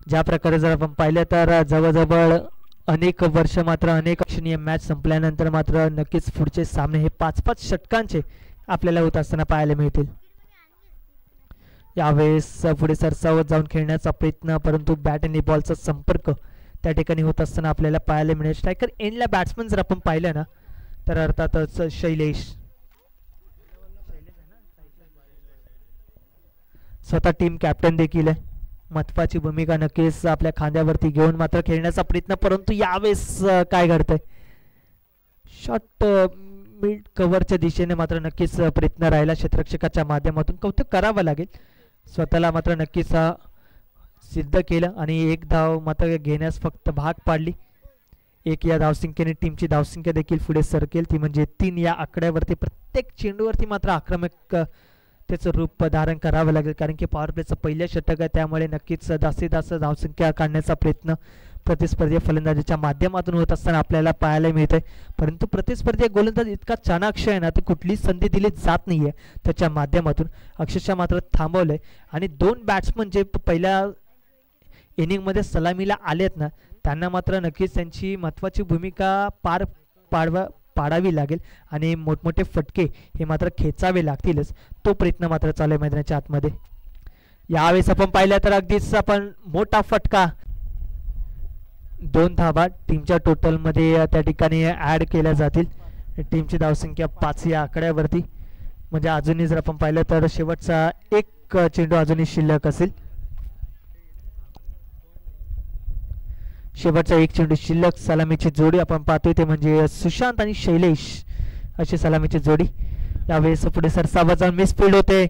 ज्या प्रकारे जर आपण पाहिलं तर जवळजवळ अनेक वर्ष मात्र अनेक लक्षणीय मॅच संपल्यानंतर मात्र नक्कीच पुढचे सामने हे 5-5 षटकांचे आपल्याला होत असताना पाहायला मिळतील. यावेळेस पुढे सरसावत जाऊन खेळण्याचा प्रयत्न, परंतु बॅट आणि बॉलचा संपर्क त्या ठिकाणी होत असताना आपल्याला पाहायला मिळेल. स्ट्रायकर एंडला बॅट्समन जर आपण पाहिलं ना तर अर्थातच शैलेश स्वतः टीम कॅप्टन देखील आहे. महत्वाची भूमिका नक्कीच आपल्या खांद्यावरती घेऊन मात्र खेळण्याचा प्रयत्न, परंतु यावेळेस काय घडतंय, शॉट मिड कव्हरच्या दिशेने मात्र नक्कीच प्रयत्न राहिला क्षेत्ररक्षकाच्या माध्यमातून. कौतुक करावं लागेल, स्वतःला मात्र नक्कीच सिद्ध केलं आणि एक धाव मात्र घेण्यास फक्त भाग पाडली. एक या धावसंख्येने टीमची धावसंख्या देखील पुढे सरकेल, ती म्हणजे 3 या आकड्यावरती. प्रत्येक चेंडूवरती मात्र आक्रमक त्याचं रूप धारण करावं लागेल, कारण की पॉवर प्लेचं पहिलं षटक आहे, त्यामुळे नक्कीच जास्तीत जास्त धावसंख्या काढण्याचा प्रयत्न प्रतिस्पर्धी फलंदाजीच्या माध्यमातून होत असताना आपल्याला पाहायला मिळत आहे. परंतु प्रतिस्पर्धी गोलंदाज इतका चाणाक्ष आहे ना, तर कुठलीच संधी दिली जात नाही आहे त्याच्या माध्यमातून. अक्षरशः मात्र थांबवलं आहे आणि 2 बॅट्समन जे पहिल्या इनिंगमध्ये सलामीला आलेत ना, त्यांना मात्र नक्कीच त्यांची महत्त्वाची भूमिका पाडावी लागेल आणि मोठमोठे फटके हे मात्र खेचावे लागतीलच. तो प्रयत्न मात्र चालू आहे मैदानाच्या आतमध्ये. यावेळेस आपण पाहिलं तर अगदीच आपण मोठा फटका, 2 धावा टीमच्या टोटलमध्ये त्या ठिकाणी ॲड केल्या जातील. टीमची धावसंख्या 5 या आकड्यावरती, म्हणजे अजूनही जर आपण पाहिलं तर शेवटचा एक चेंडू अजूनही शिल्लक असेल. शेवटचा एक चेंडू शिल्लक. सलामीची जोडी आपण पाहतोय ते म्हणजे सुशांत आणि शैलेश अशी सलामीची जोडी. यावेळेस पुढे सरसावत जाऊन मिसफिल्ड होते,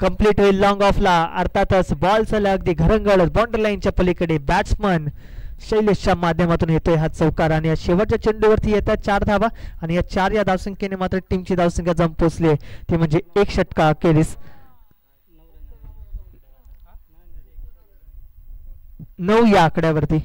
कंप्लीट होईल लॉंग ऑफला. अर्थातच बॉल चालला अगदी घरंगळत बाउंड्री लाईनच्या पलीकडे. बॅट्समन शैलेशच्या माध्यमातून येतोय हा चौकार आणि या शेवटच्या चेंडूवरती येतात 4 धावा आणि या 4 या धावसंख्येने मात्र टीमची धावसंख्या जाऊन पोहोचली आहे, ती म्हणजे 1 षटका अखेरीस 9 या आकड्यावरती.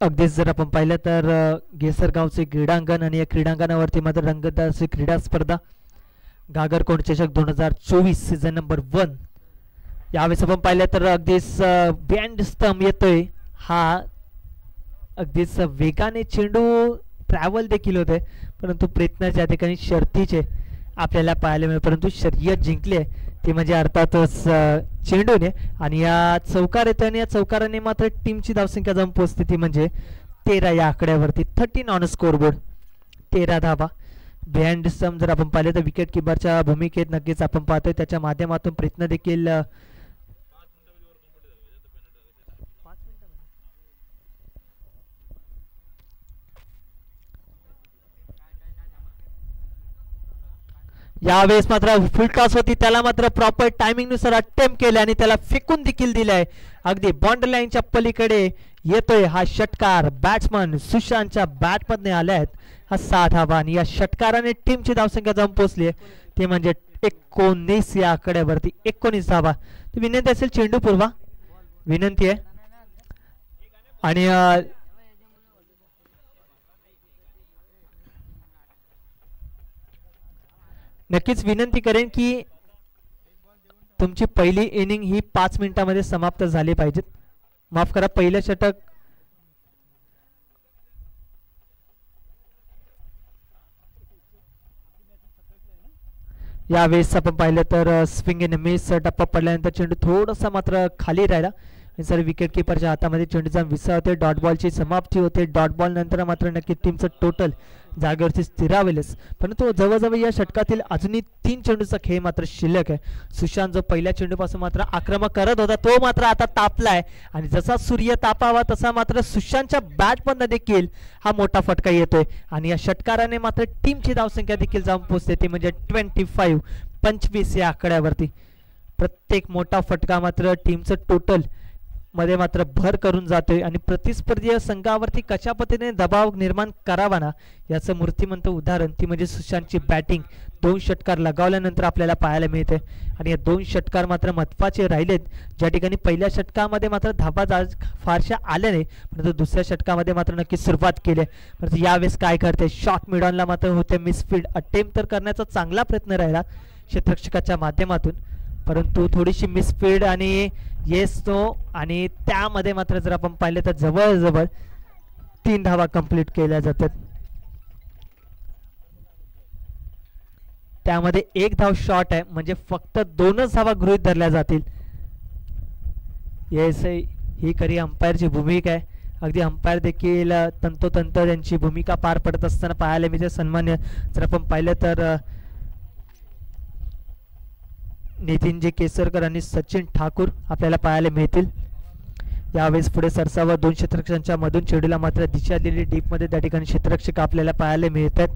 अगदीच जर आपण पाहिलं तर गेसरगावचे क्रीडांगण आणि या क्रीडांगणावरती मात्र रंगतदार अशी क्रीडा स्पर्धा घागरकोट चषक 2024 सीझन नंबर 1. यावेळेस आपण पाहिलं तर अगदीच बँड स्तंभ येतोय, हा अगदीच वेगाने चेंडू ट्रॅव्हल देखील होते, परंतु प्रयत्न त्या ठिकाणी शर्तीचे आपल्याला पाहायला मिळेल. परंतु शर्यत जिंकले ते म्हणजे अर्थातच चेंडूने आणि या चौकार येतो आणि या चौकाराने मात्र टीमची धावसंख्या जाऊन पोहोचते, ती म्हणजे 13 या आकड्यावरती. 13 ऑन स्कोरबोर्ड, 13 धावा. बिहाइंड स्टंप जर आपण पाहिले तर विकेट किपरच्या भूमिकेत नक्कीच आपण पाहतोय, त्याच्या माध्यमातून प्रयत्न देखील यावेळेस मात्र फुल टॉस होती, त्याला मात्र प्रॉपर टायमिंग नुसार अटेम्प्ट केले आणि त्याला फेकून देखील दिलाय. अगदी बाउंड्री लाईनच्या पलीकडे येतोय हा षटकार. बॅट्समन सुशांतच्या बॅटमधने आल्यात हा 6 धावा आणि या षटकाराने टीमची धावसंख्या जाऊन पोहोचली आहे, ते म्हणजे 19 या आकड्यावरती. 19 धावा. विनंती असेल चेंडू पूर्वा, विनंती आहे. आणि नक्कीच विनंती करेन की तुमची पहिली इनिंग ही 5 मिनिटांमध्ये समाप्त झाली पाहिजे. माफ करा, पहिलं षटक यावेळेस आपण पाहिलं तर स्विंग इन मिस टप्पा पडल्यानंतर चेंडू थोडासा मात्र खाली राहिला सर विकेट किपरच्या हातामध्ये चेंडू जाऊन विसावते. डॉट बॉलची समाप्ती होते. डॉट बॉल नंतर मात्र नक्की टीमचं टोटल जागेवरती स्थिरावेलच. परंतु जवळजवळ या षटकातील अजूनही 3 चेंडूचा खेळ मात्र शिल्लक आहे. सुशांत जो पहिल्या चेंडूपासून मात्र आक्रमक करत होता तो मात्र आता तापलाय आणि जसा सूर्य तापावा तसा मात्र सुशांतच्या बॅटमधनं देखील हा मोठा फटका येतोय आणि या षटकाराने मात्र टीमची धावसंख्या देखील जाऊन पोहोचते ती म्हणजे 25 या आकड्यावरती. प्रत्येक मोठा फटका मात्र टीमचं टोटल मध्ये मात्र भर करून जातोय आणि प्रतिस्पर्धी संघावरती कशा पद्धतीने दबाव निर्माण करावा ना याचं मूर्तिमंत उदाहरण ती म्हणजे सुशांतची बॅटिंग. 2 षटकार लगावल्यानंतर आपल्याला पाहायला मिळते आणि या 2 षटकार मात्र महत्त्वाचे राहिलेत. ज्या ठिकाणी पहिल्या षटकामध्ये मात्र धाबा फारशा आल्या नाही परंतु दुसऱ्या षटकामध्ये मात्र नक्की सुरुवात केली. परंतु यावेळेस काय करते शॉट मिडॉनला मात्र होते मिसफील्ड अटेम्प्ट तर करण्याचा चांगला प्रयत्न राहिला क्षेत्ररक्षकाच्या माध्यमातून परंतु थोडीशी मिसफील्ड आणि येस नो आणि त्यामध्ये मात्र जर आपण पाहिलं तर जवळजवळ 3 धावा कंप्लीट केल्या जातात. त्यामध्ये 1 धाव शॉर्ट आहे म्हणजे फक्त 2च धावा गृहीत धरल्या जातील. येस ही खरी अंपायरची भूमिका आहे. अगदी अंपायर देखील तंतोतंत त्यांची भूमिका पार पडत असताना पाहायला मिळते. सन्मान्य जर आपण पाहिलं तर नितीनजी केसरकर आणि सचिन ठाकूर आपल्याला पाहायला मिळतील. यावेळेस पुढे सरसावा 2 क्षेत्ररक्षकांच्या मधून चेंडूला मात्र दिशा दिली डीपमध्ये त्या ठिकाणी क्षेत्ररक्षक आपल्याला पाहायला मिळतात.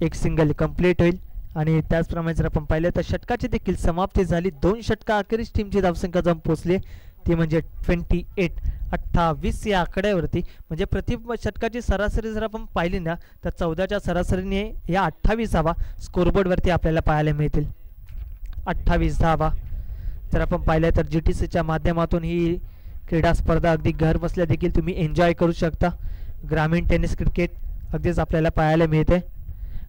एक सिंगल कंप्लीट होईल आणि त्याचप्रमाणे जर आपण पाहिलं तर षटकाची देखील समाप्ती झाली. 2 षटका अखेरीस टीमची धावसंख्या जाऊन पोहोचली ती म्हणजे 28 या आकड्यावरती. म्हणजे प्रति षटकाची सरासरी जर आपण पाहिली ना तर 14च्या सरासरीने या 28 धावा स्कोरबोर्डवरती आपल्याला पाहायला मिळतील. 28 धावा जर आपण पाहिलं तर GTCच्या माध्यमातून ही क्रीडा स्पर्धा अगदी घर बसल्या देखील तुम्ही एन्जॉय करू शकता. ग्रामीण टेनिस क्रिकेट अगदीच आपल्याला पाहायला मिळते.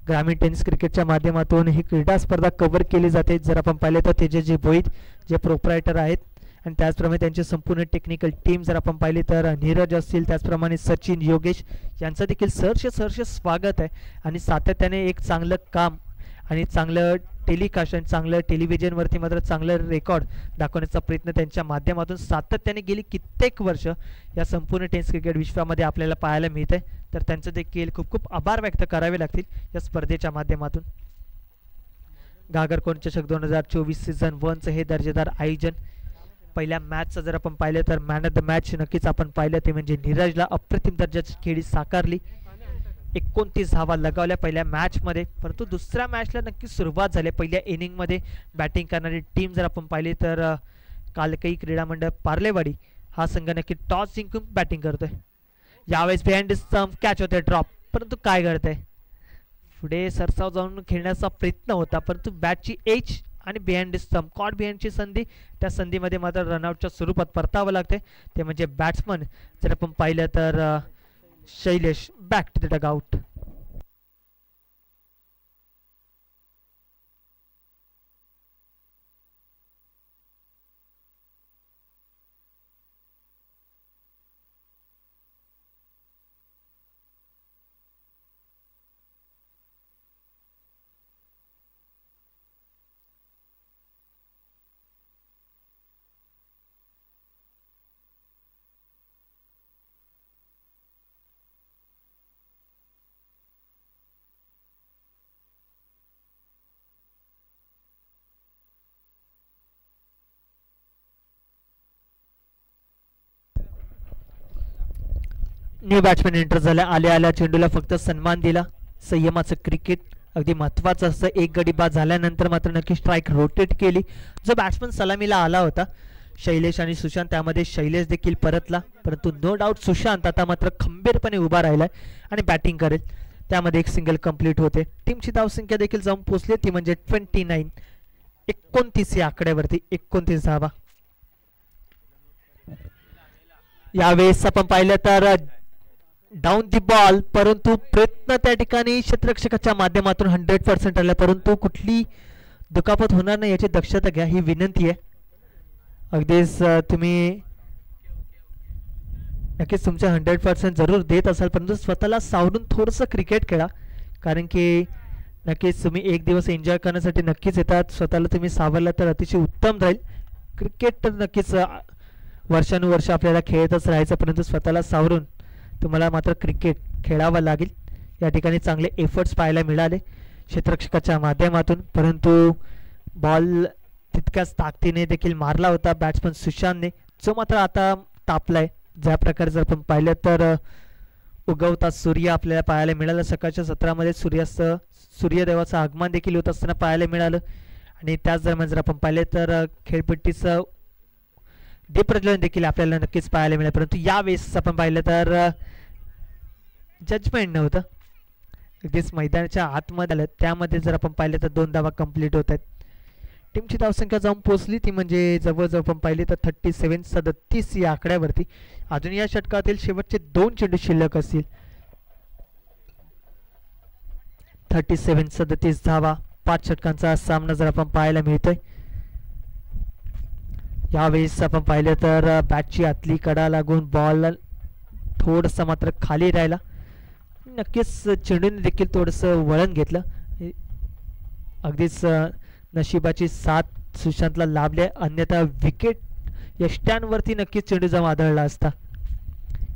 ग्रामीण टेनिस क्रिकेटच्या माध्यमातून ही क्रीडा स्पर्धा कव्हर केली जाते. जर आपण पाहिलं तर तेजस्वी भोईर जे प्रोप्रायटर आहेत आणि त्याचप्रमाणे त्यांची संपूर्ण टेक्निकल टीम जर आपण पाहिली तर नीरज असतील त्याचप्रमाणे सचिन योगेश यांचं देखील सहर्ष स्वागत आहे. आणि सातत्याने एक चांगलं काम आणि चांगलं टेलिकास्ट आणि चांगलं टेलिव्हिजनवरती मात्र चांगलं रेकॉर्ड दाखवण्याचा प्रयत्न त्यांच्या माध्यमातून सातत्याने गेली कित्येक वर्ष या संपूर्ण टेनिस क्रिकेट विश्वामध्ये आपल्याला पाहायला मिळते. तर त्यांचं देखील खूप खूप आभार व्यक्त करावे लागतील या स्पर्धेच्या माध्यमातून. घागरकोट चषक 2024 सीझन 1चं हे दर्जेदार आयोजन. पहिल्या मॅचचं जर आपण पाहिलं तर मॅन ऑफ द मॅच नक्कीच आपण पाहिलं ते म्हणजे नीरजला अप्रतिम दर्जाची खेळी साकारली. 29 धावा लगावल्या पहिल्या मॅचमध्ये. परंतु दुसऱ्या मॅचला नक्की सुरुवात झाली. पहिल्या इनिंगमध्ये बॅटिंग करणारी टीम जर आपण पाहिली तर कालकई क्रीडा मंडळ पार्लेवाडी हा संघ नक्की टॉस जिंकून बॅटिंग करतोय. यावेळेस बिहाइंड स्टंप कॅच होते ड्रॉप. परंतु काय घडतंय पुढे सरसाव जाऊन खेळण्याचा प्रयत्न होता परंतु बॅटची एज आणि बिहाइंड स्टंप कॉट बिहाइंडची संधी त्या संधीमध्ये मात्र रनआउटच्या स्वरूपात परतावं लागते. ते म्हणजे बॅट्समन जर आपण पाहिलं तर Shailesh back to the dugout. New batsman enter झाला. आल्या चेंडूला फक्त सन्मान दिला. संयमाचं क्रिकेट अगदी महत्त्वाचं असतं. एक गडी बाद झाल्यानंतर मात्र नक्की स्ट्राईक रोटेट केली. जो बॅट्समन सलामीला आला होता शैलेश आणि सुशांत त्यामध्ये शैलेश देखील परतला परंतु नो डाऊट सुशांत आता मात्र खंबीरपणे उभा राहिलाय आणि बॅटिंग करेल. त्यामध्ये एक सिंगल कंप्लीट होते. टीमची धावसंख्या देखील जाऊन पोहोचली ती म्हणजे 29 या आकड्यावरती 29 धावा. यावेळेस आपण पाहिलं तर डाऊन दी बॉल परंतु प्रयत्न त्या ठिकाणी क्षेत्ररक्षकाच्या माध्यमातून 100% आला परंतु कुठली दुखापत होणार नाही याची दक्षता घ्या ही विनंती आहे. अगदीच तुम्ही नक्कीच तुमच्या 100% जरूर देत असाल परंतु स्वतःला सावरून थोडंसं क्रिकेट खेळा कारण की नक्कीच तुम्ही एक दिवस एन्जॉय करण्यासाठी नक्कीच येतात, स्वतःला तुम्ही सावरला तर अतिशय उत्तम राहील. क्रिकेट तर नक्कीच वर्षानुवर्ष आपल्याला खेळतच राहायचं, परंतु स्वतःला सावरून तुम्हाला मात्र क्रिकेट खेळावं लागेल. या ठिकाणी चांगले एफर्ट्स पाहायला मिळाले क्षेत्ररक्षकाच्या माध्यमातून, परंतु बॉल तितक्याच ताकदीने देखील मारला होता बॅट्समन सुशांतने, जो मात्र आता तापलाय. ज्या प्रकारे जर आपण पाहिलं तर उगवता सूर्य आपल्याला पाहायला मिळालं. सकाळच्या सत्रामध्ये सूर्यदेवाचं आगमन देखील होत असताना पाहायला मिळालं. आणि त्याच दरम्यान जर आपण पाहिले तर खेळपट्टीचं दीपप्रज्वलन देखील आपल्याला नक्कीच पाहायला मिळालं. परंतु यावेळेस आपण पाहिलं तर जजमेंट नव्हतं, अगदीच मैदानाच्या आतमध्ये आलं. त्यामध्ये जर आपण पाहिलं तर 2 धावा कंप्लीट होत आहेत. टीमची धावसंख्या जाऊन पोहोचली ती म्हणजे जवळजवळ आपण पाहिली तर 37 या आकड्यावरती. अजून या षटकातील शेवटचे 2 चेंडू शिल्लक असतील. 37 धावा, 5 षटकांचा सामना जर आपण पाहायला मिळतोय. यावेळेस आपण पाहिलं तर बॅटची आतली कडा लागून बॉल थोडंसं मात्र खाली राहिला. नक्कीच चेंडूने देखील थोडंसं वळण घेतलं. अगदीच नशिबाची साथ सुशांतला लाभले, अन्यथा विकेट यष्ट्यांवरती नक्कीच चेंडू जमा आदळला असता.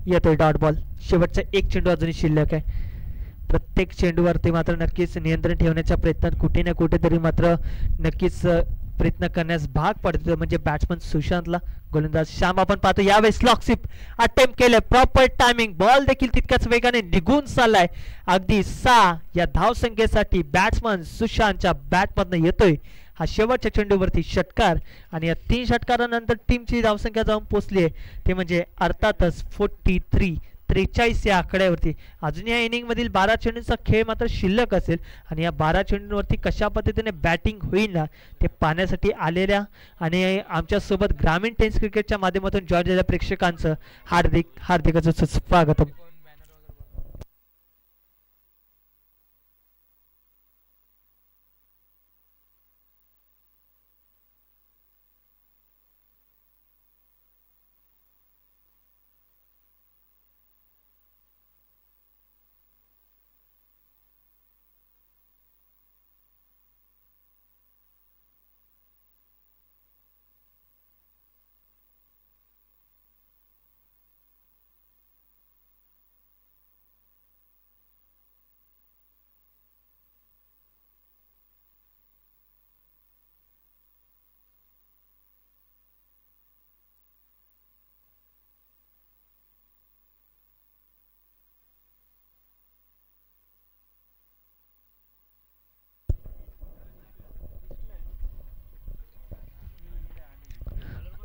येतोय डॉट बॉल. शेवटचा 1 चेंडू अजूनही शिल्लक आहे. प्रत्येक चेंडूवरती मात्र नक्कीच नियंत्रण ठेवण्याच्या प्रयत्नात कुठे ना कुठेतरी मात्र नक्कीच प्रयत्न करण्यास भाग पडतो, म्हणजे बॅट्समन सुशांतला. गोलंदाज श्याम आपण पाहतो यावेळेस लॉकशिप अटेम्प्ट केले, प्रॉपर टायमिंग, बॉल देखील तितक्याच वेगाने निघून चाललाय. अगदी 6 या धावसंख्येसाठी बॅट्समन सुशांतच्या बॅटमधनं येतोय हा शेवटच्या चेंडूवरती षटकार. आणि या 3 षटकारानंतर टीमची धावसंख्या जाऊन पोहोचली आहे ते म्हणजे अर्थातच 43 या आकड्यावरती. अजून या इनिंगमधील 12 चेंडूंचा खेळ मात्र शिल्लक असेल आणि या 12 चेंडूंवरती कशा पद्धतीने बॅटिंग होईल ना ते पाहण्यासाठी आलेल्या आणि आमच्यासोबत ग्रामीण टेनिस क्रिकेटच्या माध्यमातून जॉईन झालेल्या प्रेक्षकांचं हार्दिक स्वागतम.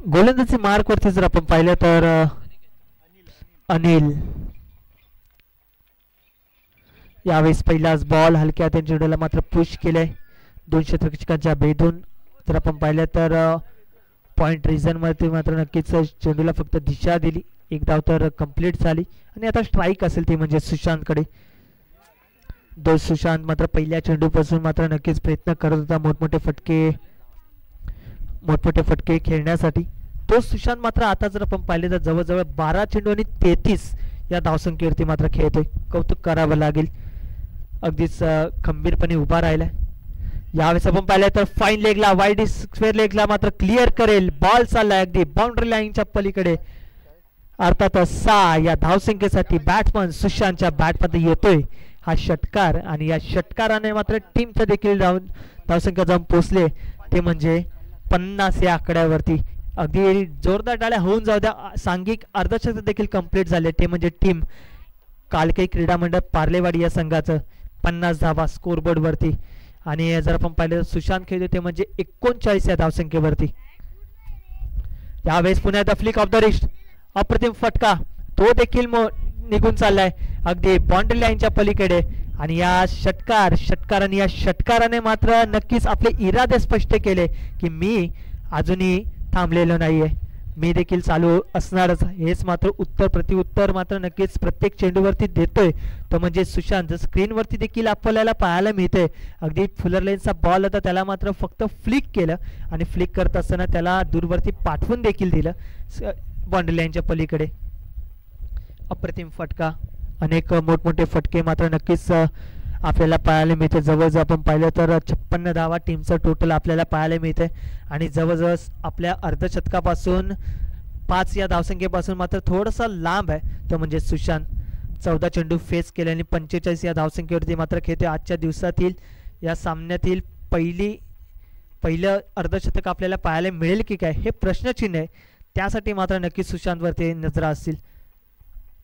गोलंदाजी मार्क वरती जर आपण पाहिलं तर अनिल यावेळेस पहिलाच बॉल हलक्या चेंडूला मात्र पुश केलंय 2 षटकांच्या भेदून. जर आपण पाहिलं तर पॉइंट रिझन मध्ये मात्र नक्कीच चेंडूला फक्त दिशा दिली. 1 धाव तर कंप्लीट झाली आणि आता स्ट्राईक असेल ती म्हणजे सुशांतकडे. सुशांत मात्र पहिल्या चेंडूपासून मात्र नक्कीच प्रयत्न करत होता मोठमोठे फटके खेळण्यासाठी. तो सुशांत मात्र आता जर आपण पाहिले तर जवळजवळ 12 चेंडू आणि 33 या धावसंख्येवरती मात्र खेळतोय. कौतुक करावं लागेल, अगदीच खंबीरपणे उभा राहिलाय. यावेळेस आपण पाहिलं तर फाईन लेगला वाईड स्क्वेअर लेगला मात्र क्लिअर करेल. बॉल चाललाय अगदी बाउंड्री लाईनच्या पलीकडे. अर्थातच 6 या धावसंख्येसाठी बॅट्समन सुशांतच्या बॅटमध्ये येतोय हा षटकार आणि या षटकाराने मात्र टीमचं देखील धावसंख्या जाऊन पोहोचले ते म्हणजे 50 या आकड्यावरती. अगदी जोरदार टाळ्या होऊन जाऊ द्या. सांघिक अर्धशतक देखील कंप्लीट झाले ते म्हणजे टीम कालके क्रीडा मंडळ पार्लेवाडी या संघाचं 50 धावा स्कोरबोर्ड वरती. आणि जर आपण पाहिलं तर सुशांत खेळतो ते म्हणजे 39 या धावसंख्येवरती. यावेळेस पुन्हा the flick of the wrist, अप्रतिम फटका, तो देखील निघून चाललाय अगदी बाउंड्री लाईनच्या पलीकडे. आणि या षटकाराने मात्र नक्कीच आपले इरादे स्पष्ट केले की मी अजूनही थांबलेलो नाहीये, मी देखील चालू असणारच. हेच मात्र उत्तर प्रत्युत्तर मात्र नक्कीच प्रत्येक चेंडूवरती देतोय तो म्हणजे सुशांत. स्क्रीनवरती देखील आपल्याला पाहायला मिळतंय अगदी फुलर लेनचा बॉल होता, त्याला मात्र फक्त फ्लिक केलं आणि फ्लिक करत असताना त्याला दूरवरती पाठवून देखील दिलं बाउंड्री लाईनच्या पलीकडे. अप्रतिम फटका, अनेक मोठमोठे फटके मात्र नक्कीच आपल्याला पाहायला मिळते. जवळजवळ आपण पाहिलं तर 56 धावा टीमचं टोटल आपल्याला पाहायला मिळते आणि जवळजवळ आपल्या अर्धशतकापासून 5 या धावसंख्येपासून मात्र थोडंसं लांब आहे तो म्हणजे सुशांत. 14 चेंडू फेस केले आणि 45 या धावसंख्येवरती मात्र खेळते. आजच्या दिवसातील या सामन्यातील पहिलं अर्धशतक आपल्याला पाहायला मिळेल की काय हे प्रश्नचिन्ह आहे. त्यासाठी मात्र नक्कीच सुशांतवरती नजरा असतील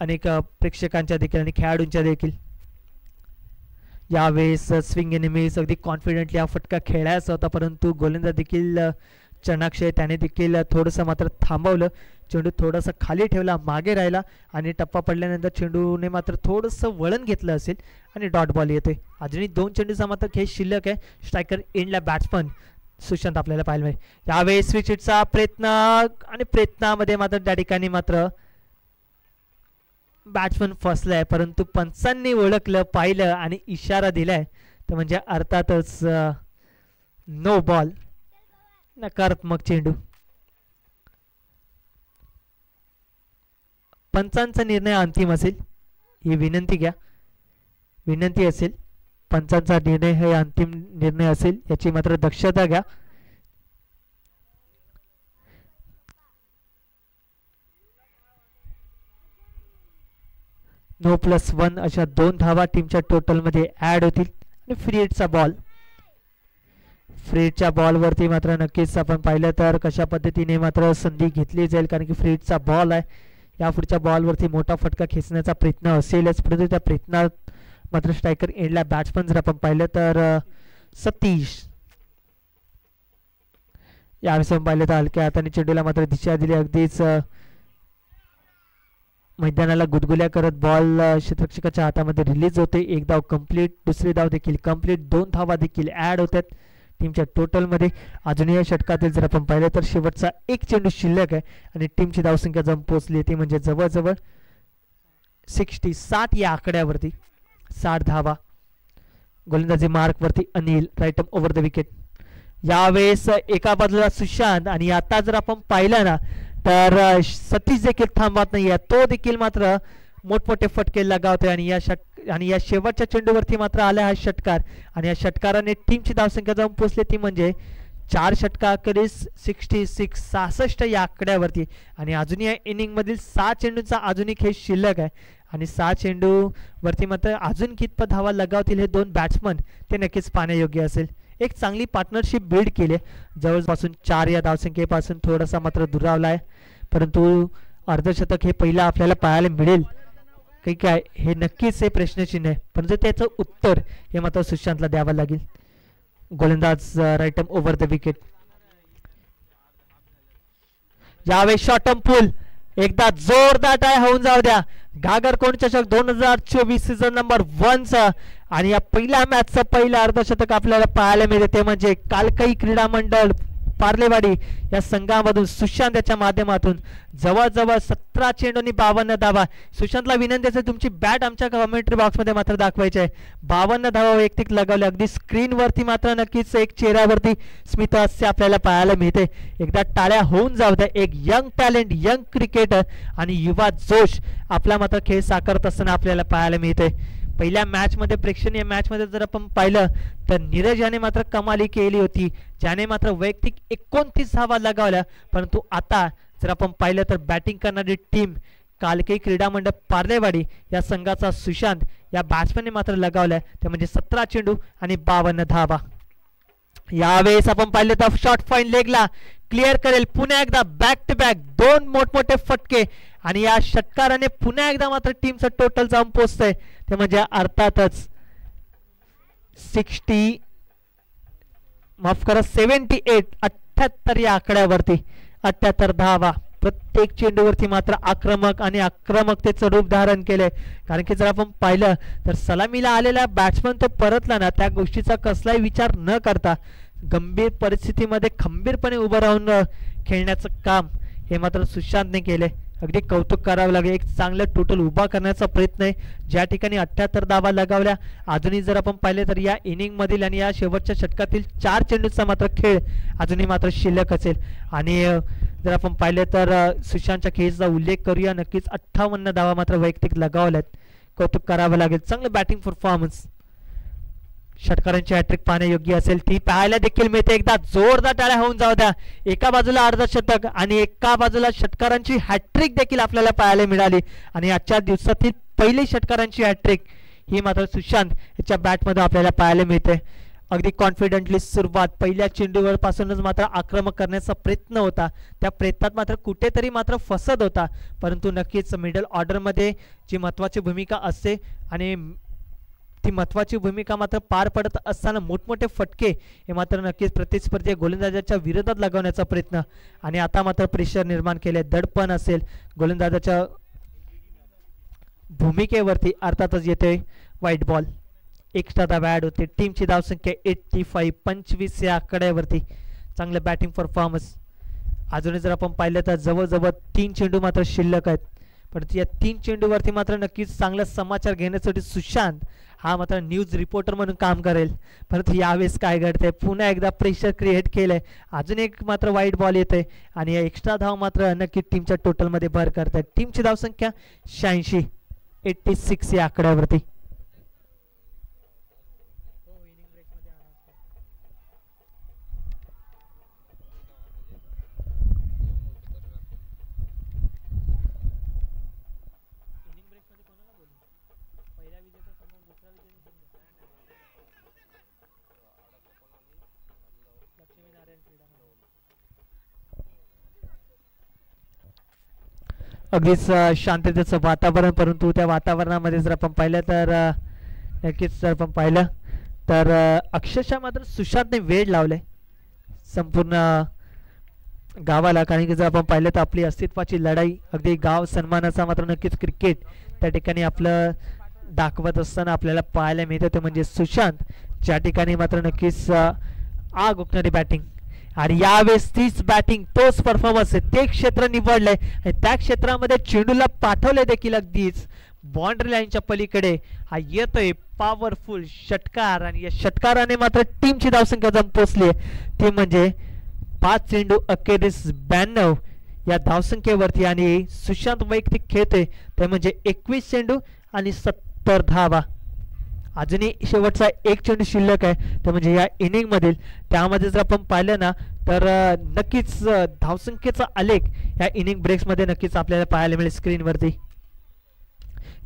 अनेक प्रेक्षकांच्या देखील आणि खेळाडूंच्या देखील. यावेळेस स्विंग एनिमीज अगदी कॉन्फिडेंटली हा फटका खेळायचा होता, परंतु गोलंदाज देखील चणाक्ष त्याने देखील थोडंसं मात्र थांबवलं. चेंडू थोडासा खाली ठेवला, मागे राहिला आणि टप्पा पडल्यानंतर चेंडूने मात्र थोडंसं वळण घेतलं असेल आणि डॉट बॉल येते. अजूनही 2 चेंडूचा मात्र खेळ शिल्लक आहे. स्ट्रायकर एंडला बॅट्समन सुशांत आपल्याला पाहायला मिळेल. यावेळेस स्विच हिटचा प्रयत्न आणि प्रयत्नामध्ये मात्र त्या ठिकाणी मात्र बॅट्समन फसलाय, परंतु पंचांनी ओळखलं, पाहिलं आणि इशारा दिलाय तर म्हणजे अर्थातच नो बॉल, नकारात्मक चेंडू. पंचांचा निर्णय अंतिम असेल ही विनंती घ्या, विनंती असेल. पंचांचा निर्णय हे अंतिम निर्णय असेल याची मात्र दक्षता घ्या. नो +1 अशा 2 धावा टीमच्या टोटलमध्ये ॲड होतील आणि फ्री हिटचा बॉल. फ्री हिटच्या बॉलवरती मात्र नक्कीच आपण पाहिलं तर कशा पद्धतीने मात्र संधी घेतली जाईल, कारण की फ्री हिटचा बॉल आहे. या पुढच्या बॉलवरती मोठा फटका खेचण्याचा प्रयत्न असेलच, परंतु त्या प्रयत्नात मात्र स्ट्रायकर एंडला बॅट्समन जर आपण पाहिलं तर सतीश यावेळेस आपण पाहिलं तर हलक्या हाताने चेंडूला मात्र दिशा दिली. अगदीच मैदानाला गुदगुल्या करत बॉल क्षेत्ररक्षकाच्या हातामध्ये रिलीज होते. एक धाव कंप्लीट, दुसरी धाव देखील कंप्लीट, 2 धावा देखील ॲड होतात टीमच्या टोटलमध्ये. अजूनही या षटकातील जर आपण पाहिलं तर शेवटचा 1 चेंडू शिल्लक आहे आणि टीमची धावसंख्या जम पोहोचली ती म्हणजे जवळजवळ 60 या आकड्यावरती 60 धावा. गोलंदाजी मार्कवरती Anil, right arm over the wicket. यावेळेस एका बाजूला सुशांत आणि आता जर आपण पाहिलं ना तर सतीश देखील थांबत नाहीये, तो देखील मात्र मोठमोठे फटके लगावतोय आणि या शेवटच्या चेंडूवरती मात्र आला हा षटकार आणि या षटकाराने टीमची धावसंख्या जाऊन पोहोचली ती म्हणजे 4 षटकाखेरीज 66 या आकड्यावरती. आणि अजूनही या इनिंग मधील 6 चेंडूंचा अजूनही खेळ शिल्लक आहे आणि 6 चेंडूवरती मात्र अजून कितपत धावा लगावतील हे 2 बॅट्समन ते नक्कीच पाहण्यायोग्य असेल. एक चांगली पार्टनरशिप बिल्ड केली, जवळपासून 4 या धावसंख्येपासून थोडासा मात्र दुरावला आहे, परंतु अर्धशतक हे पहिलं आपल्याला पाहायला मिळेल काही काय हे नक्कीच हे प्रश्नचिन्ह आहे, परंतु त्याचं उत्तर हे मात्र सुशांतला द्यावं लागेल. गोलंदाज right arm over the wicket. यावेळी शॉर्ट आर्म पुल एकदा जोरदार टाय होऊन जाऊ द्या. घागर कोण चषक 2024 सीझन नंबर 1 आणि या पहिल्या मॅचचं पहिलं अर्धशतक आपल्याला पाहायला मिळते ते म्हणजे कालकई क्रीडा मंडळ पार्लेवाडी या संघामधून सुशांत याच्या माध्यमातून जवळजवळ 17 चेंडूंनी 52 धावा. सुशांतला विनंती असेल तुमची बॅट आमच्या कमेंट्री बॉक्समध्ये मात्र दाखवायची आहे. 52 धावा वैयक्तिक लगावले. अगदी स्क्रीनवरती मात्र नक्कीच एक चेहऱ्यावरती स्मित हास्य आपल्याला पाहायला मिळते. एकदा टाळ्या होऊन जाऊ द्या. एक यंग टॅलेंट, यंग क्रिकेटर आणि युवा जोश आपला मात्र खेळ साकारत असताना आपल्याला पाहायला मिळते. पहिल्या मॅचमध्ये प्रेक्षणीय मॅचमध्ये जर आपण पाहिलं तर नीरज याने मात्र कमाली केली होती, ज्याने मात्र वैयक्तिक 29 धावा लगावल्या, परंतु आता जर आपण पाहिलं तर बॅटिंग करणारी टीम कालकई क्रीडा मंडळ पार्लेवाडी या संघाचा सुशांत या बॅट्समॅनने मात्र लगावल्या ते म्हणजे 17 चेंडू आणि 52 धावा. यावेळेस आपण पाहिलं तर शॉर्ट फाईन लेगला क्लिअर करेल पुन्हा एकदा बॅक टू बॅक 2 मोठमोठे फटके आणि या षटकाराने पुन्हा एकदा मात्र टीमचं टोटल जाऊन पोहोचतंय ते म्हणजे अर्थातच 78 या आकड्यावरती 78 धावा. प्रत्येक चेंडूवरती मात्र आक्रमकतेचं रूप धारण केलंय, कारण की जर आपण पाहिलं तर सलामीला आलेला बॅट्समन तो परतला ना, त्या गोष्टीचा कसलाही विचार न करता गंभीर परिस्थितीमध्ये खंबीरपणे उभं राहून खेळण्याचं काम हे मात्र सुशांतने केले. अगदी कौतुक करावं लागेल. एक चांगलं टोटल उभा करण्याचा प्रयत्न आहे, ज्या ठिकाणी 78 धावा लगावल्या. अजूनही जर आपण पाहिले तर या इनिंग मधील आणि या शेवटच्या षटकातील 4 चेंडूचा मात्र खेळ अजूनही मात्र शिल्लक असेल. आणि जर आपण पाहिले तर सुशांतच्या खेळीचा उल्लेख करूया. नक्कीच 58 धावा मात्र वैयक्तिक लगावल्यात. कौतुक करावं लागेल. चांगलं बॅटिंग परफॉर्मन्स. षटकारांची हॅट्रिक पाहण्यायोग्य असेल ती पाहायला देखील मिळते. एकदा जोरदार टाळ्या होऊन जाऊ द्या. एका बाजूला अर्धशतक आणि एका बाजूला षटकारांची हॅट्रिक देखील आपल्याला पाहायला मिळाली आणि आजच्या दिवसातील पहिली षटकारांची हॅट्रिक ही मात्र सुशांत याच्या बॅटमध्ये आपल्याला पाहायला मिळते. अगदी कॉन्फिडंटली सुरुवात पहिल्या चेंडूवर पासूनच मात्र आक्रमक करण्याचा प्रयत्न होता. त्या प्रयत्नात मात्र कुठेतरी मात्र फसत होता, परंतु नक्कीच मिडल ऑर्डरमध्ये जी महत्त्वाची भूमिका असते आणि ती महत्त्वाची भूमिका मात्र पार पडत असताना मोठमोठे फटके हे मात्र नक्कीच प्रतिस्पर्धी गोलंदाजाच्या विरोधात लगावण्याचा प्रयत्न आणि आता मात्र प्रेशर निर्माण केले. दडपण असेल गोलंदाजाच्या भूमिकेवरती अर्थातच येते व्हाईट बॉल. एक्स्ट्रा धावा ॲड होते. टीमची धावसंख्या 85 25 या आकड्यावरती. चांगलं बॅटिंग परफॉर्मन्स. अजूनही जर आपण पाहिलं तर जवळजवळ 3 चेंडू मात्र शिल्लक आहेत, परंतु या 3 चेंडूवरती मात्र नक्कीच चांगला समाचार घेण्यासाठी सुशांत हा मात्र न्यूज रिपोर्टर म्हणून काम करेल. परंतु यावेळेस काय घडतंय, पुन्हा एकदा प्रेशर क्रिएट केलंय. अजून एक मात्र वाईट बॉल येतोय आणि या एक्स्ट्रा धाव मात्र नक्की टीमच्या टोटलमध्ये भर करतायत. टीमची धावसंख्या 86 86 या आकड्यावरती. अगदीच शांततेचं वातावरण, परंतु त्या वातावरणामध्ये जर आपण पाहिलं तर नक्कीच जर आपण पाहिलं तर अक्षरशः मात्र सुशांतने वेळ लावलाय संपूर्ण गावाला. कारण की जर आपण पाहिलं तर आपली अस्तित्वाची लढाई, अगदी गाव सन्मानाचा मात्र नक्कीच क्रिकेट त्या ठिकाणी आपलं दाखवत असताना आपल्याला पाहायला मिळतं ते म्हणजे सुशांत, ज्या ठिकाणी मात्र नक्कीच आग ओकणारी बॅटिंग आणि यावेळेस तीच बॅटिंग तोच परफॉर्मन्स आहे. ते क्षेत्र निवडलंय आणि त्या क्षेत्रामध्ये चेंडूला पाठवले देखील अगदीच बाउंड्री लाईनच्या पलीकडे. हा येतोय पॉवरफुल षटकार आणि या षटकाराने मात्र टीमची धावसंख्या जम पोचली ती म्हणजे 5 चेंडू अखेरीस 92 या धावसंख्येवरती आणि सुशांत वैयक्तिक खेळतोय ते म्हणजे 21 चेंडू आणि 70 धावा. अजूनही शेवटचा एक चेंडू शिल्लक आहे ते म्हणजे या इनिंग मधील. त्यामध्ये जर आपण पाहिलं ना तर नक्कीच धावसंख्येचा आलेख या इनिंग ब्रेक्स मध्ये नक्कीच आपल्याला पाहायला मिळेल स्क्रीनवरती.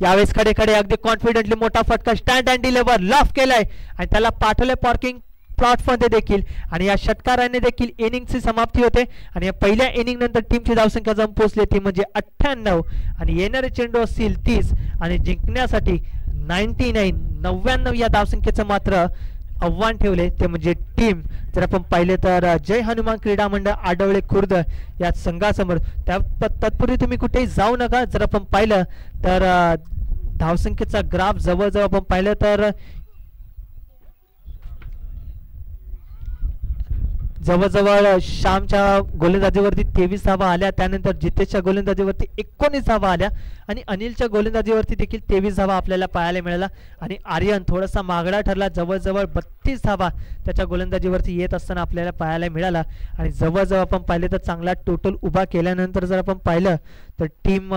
यावेळेस खडे खडे अगदी कॉन्फिडेंटली मोठा फटका स्टँड अँड डिलिव्हर लॉफ केलाय आणि त्याला पाठवलंय पार्किंग प्लॉटमध्ये देखील आणि या षटकाराने देखील इनिंगची समाप्ती होते आणि या पहिल्या इनिंग नंतर टीमची धावसंख्या जम पोहोचली ती म्हणजे 98 आणि येणारे चेंडू असतील 30 आणि जिंकण्यासाठी 99 या धावसंख्येचं मात्र आव्हान ठेवले ते म्हणजे टीम. जर आपण पाहिले तर जय हनुमान क्रीडा मंडळ आडवळे खुर्द या संघासमोर. तत्पूर्वी तुम्ही कुठेही जाऊ नका. जर आपण पाहिलं तर धावसंख्येचा ग्राफ जवळजवळ आपण पाहिलं तर जवळजवळ श्यामच्या गोलंदाजीवरती 23 धावा आल्या, त्यानंतर जितेशच्या गोलंदाजीवरती 19 धावा आल्या आणि अनिलच्या गोलंदाजीवरती देखील 23 धावा आपल्याला पाहायला मिळाला आणि आर्यन थोडासा मागडा ठरला. जवळजवळ 32 धावा त्याच्या गोलंदाजीवरती येत असताना आपल्याला पाहायला मिळाला आणि जवळजवळ आपण पाहिलं तर चांगला टोटल उभा केल्यानंतर जर आपण पाहिलं तर टीम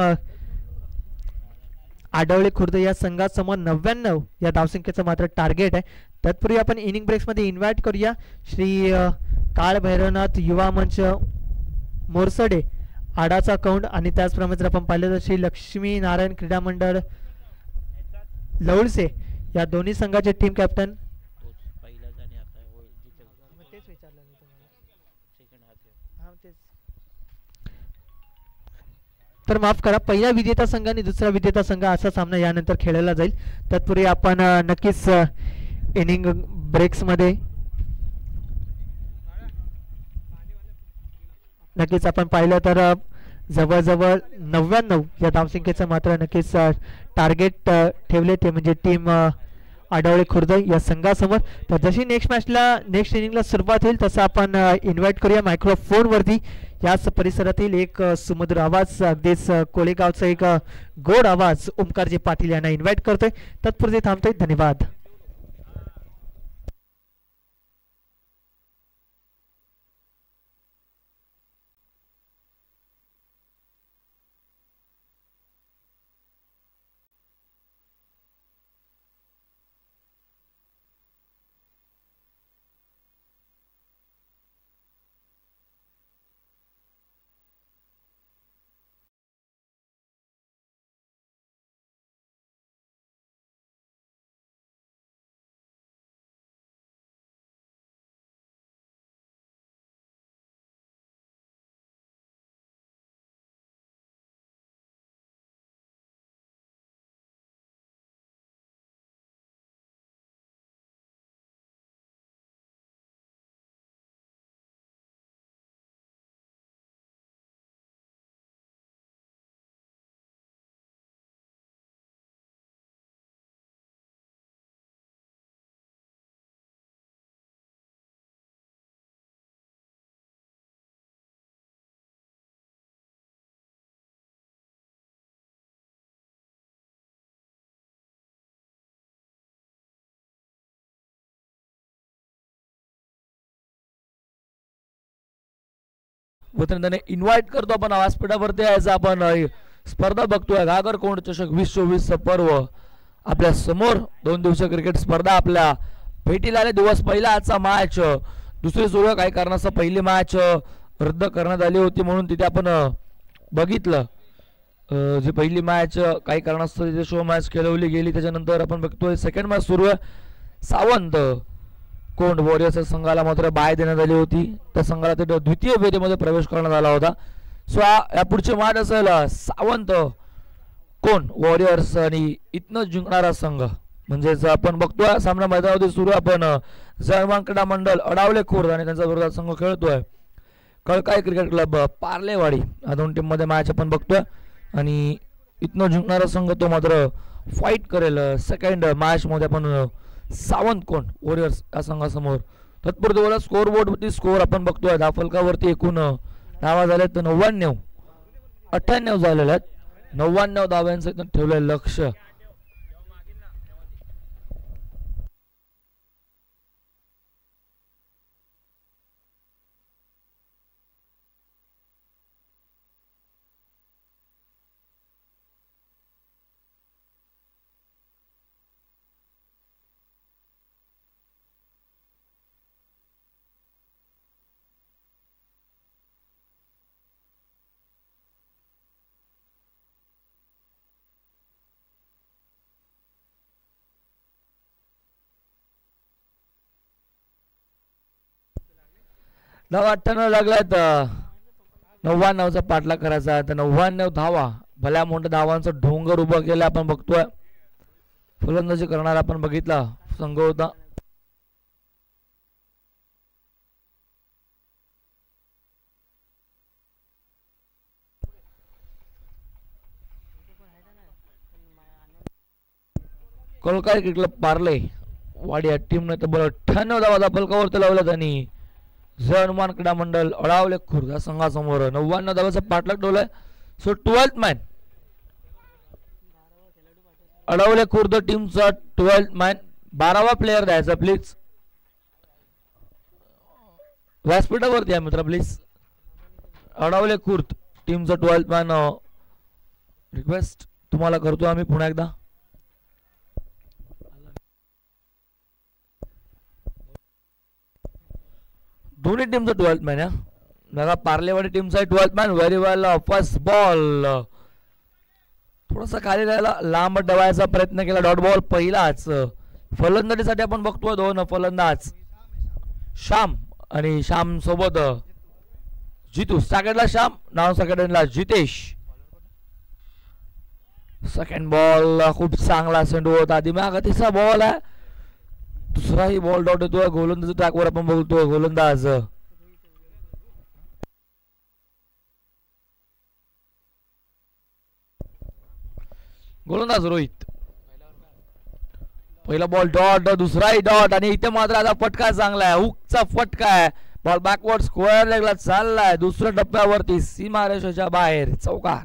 आडवळे खुर्द या संघासमोर 99 या धावसंख्येचं मात्र टार्गेट आहे. तत्पूर्वी आपण इनिंग ब्रेक्समध्ये इन्व्हाइट करूया श्री काळ भैरवनाथ युवा मंच मोरसडे आडाचा कौंड आणि त्याचप्रमाणे जर आपण पाहिलं तर श्री लक्ष्मी नारायण क्रीडा मंडळ लवळसे या दोन्ही संघाचे टीम कॅप्टन. तर माफ करा, पहिला विजेता संघ आणि दुसरा विजेता संघ असा सामना यानंतर खेळला जाईल. तत्पूर्वी आपण नक्कीच इनिंग ब्रेक्समध्ये नक्कीच आपण पाहिलं तर जवळजवळ 99 या धावसंख्येचं मात्र नक्कीच टार्गेट ठेवले ते म्हणजे टीम आडवळे खुर्द या संघासमोर. तर जशी नेक्स्ट इनिंगला सुरुवात होईल तसं आपण इन्व्हाइट करूया मायक्रोफोनवरती याच परिसरातील एक सुमधुर आवाज, अगदीच कोळेगावचा एक गोड आवाज ओमकारजी पाटील यांना इन्व्हाइट करतोय. तत्पुरते थांबतोय. धन्यवाद. वतीने त्याने इन्व्हाइट करतो आपण व्यासपीठावरती यायचं. आपण स्पर्धा बघतोय घागर कोंड चषक 2024 पर्व आपल्या समोर. 2 दिवसीय क्रिकेट स्पर्धा आपल्या भेटीला आले. दिवस पहिला आजचा मॅच दुसरी सुरू काही कारणास्तव पहिली मॅच रद्द करण्यात आली होती म्हणून तिथे आपण बघितलं. जी पहिली मॅच काही कारणास्तव तिथे शो मॅच खेळवली गेली. त्याच्यानंतर आपण बघतोय सेकंड मॅच सुरू आहे. सावंत कोंड वॉरियर्स संघाला मात्र बाय देण्यात आली होती. त्या संघाला ते द्वितीय फेरीमध्ये प्रवेश करण्यात आला होता. सो या पुढचे मॅच असेल सावंत कोंड वॉरियर्स आणि इथनं जिंकणारा संघ म्हणजेच आपण बघतोय सामना मैदानावरती सुरू. आपण जळगाव क्रीडा मंडळ अडावले खुर्द आणि त्यांचा विरोधात संघ खेळतोय कळकाई क्रिकेट क्लब पार्लेवाडी. या दोन टीम मध्ये मॅच आपण बघतोय आणि इथनं जिंकणारा संघ तो मात्र फाईट करेल सेकंड मॅच मध्ये. आपण सावंत कोंड वॉरियर्स या संघासमोर. तत्पूर्वी बोला स्कोर बोर्ड वरती स्कोर आपण बघतोय धावफलकावरती एकूण धावा झाल्या तर 99 झालेल्या आहेत. 99 धाव्यांचं इथं ठेवलंय लक्ष. धाव 98 लागलायत. 99चा पाठलाग करायचा तर 99 धावा भल्या मोठ्या धावांचं ढोंगर उभं केलं आपण बघतोय. फलंदाजी करणारा आपण बघितला संघ होता. कळकाई क्रिकेट क्लब पार्ले वाडी या टीमने तब्बल 98 धावा धावफलकावरती लावल्यात आणि हनुमान क्रीडा मंडळ अडावले खुर्द या संघासमोर 99 धावाचा पाठलाग ठेवलाय. सो 12th मॅन अडावले खुर्द टीमचा 12th मॅन 12वा प्लेयर द्यायचा प्लीज. व्यासपीठावरती आहे मित्र प्लीज. अडावले खुर्द टीमचा 12th मॅन रिक्वेस्ट तुम्हाला करतो आम्ही पुन्हा एकदा. दोन्ही टीमचा 12th मॅन या बघा. पार्लेवाडी टीमचा 12th मॅन व्हेरी वेल. फर्स्ट बॉल थोडासा खाली राहायला लांब डवायचा प्रयत्न केला. डॉट बॉल पहिलाच. फलंदाजीसाठी आपण बघतोय 2 फलंदाज श्याम आणि श्याम सोबत जितू. सेकंडला श्याम नाव सेकंडला जितेश. सेकंड बॉल खूप चांगला सेंडू होता. दिमागातीचा बॉल आहे. दुसराही बॉल डॉट येतोय. गोलंदाज ट्रॅकवर आपण बोलतोय. गोलंदाज रोहित. पहिला बॉल डॉट दुसराही डॉट आणि इथे मात्र आता फटका चांगला आहे. हुकचा फटका आहे. बॉल बॅकवर्ड स्क्वेअर लेगला चाललाय. दुसऱ्या टप्प्यावरती सीमारेषेच्या बाहेर चौकार.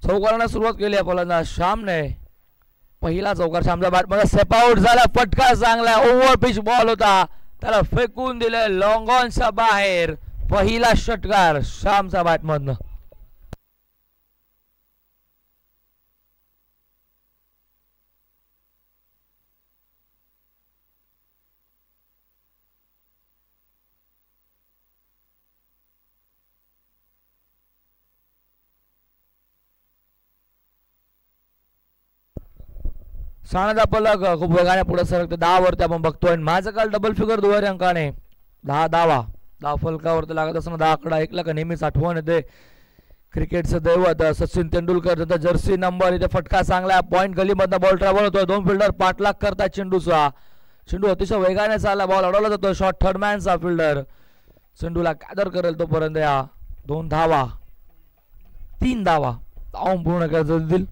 चौकाराने सुरुवात केली आहे फलंदाज श्यामने. पहिला चौकार श्यामच्या बॅटमध्ये स्टेप आउट झाला. फटका चांगला ओव्हर पिच बॉल होता. त्याला फेकून दिले लॉंग ऑनच्या बाहेर. पहिला षटकार श्यामच्या बॅटमधनं. सानाचा पलक खूप वेगाने पुढे सरकते. 10 वरती आपण बघतोय. माझं काल डबल फिगर दुहेरी अंकाने 10 धावा धाव फलकावरती लागत असताना 10 आकडा ऐकला का नेहमीच आठवण येते क्रिकेटचं दैवत सचिन तेंडुलकर. त्यांचा जर्सी नंबर. इथे फटका चांगला. पॉइंट गलीमधनं बॉल ट्रॅव्हल होतोय. 2 फिल्डर पाठलाग करतात चेंडूचा. चेंडू अतिशय वेगाने चालला. बॉल अडवला जातो. शॉर्ट थर्ड मॅनचा फिल्डर चेंडूला गॅदर करेल तोपर्यंत या 2 धावा 3 धावा धावून पूर्ण करायचं दिल.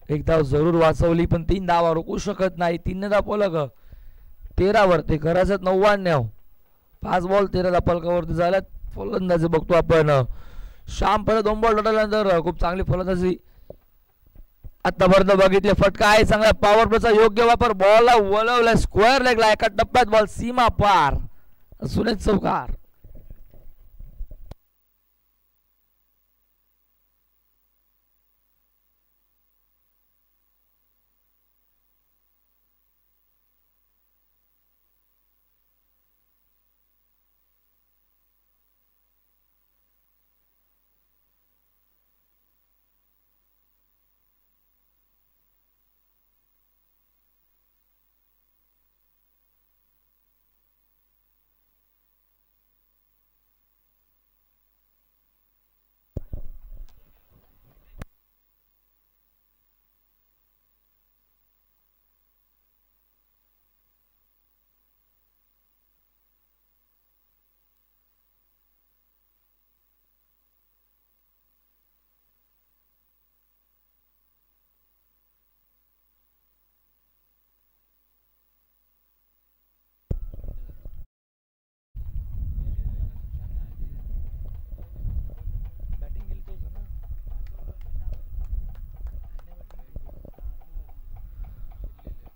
एक धाव जरूर वाचवली पण 3 धावा रोखू शकत नाही. 3 धाव फलक 13 वरती करायचं 99. 5 बॉल 13 फलकावरती झाल्यात. फलंदाजी बघतो आपण श्याम पहिले 2 बॉल टाकल्यानंतर खूप चांगली फलंदाजी आतापर्यंत बघितले. फटका आहे चांगला पॉवर प्लेचा योग्य वापर. बॉलला वळवलाय स्क्वेअर लेगला एका टप्प्यात बॉल सीमा पार. सुनेत चौकार.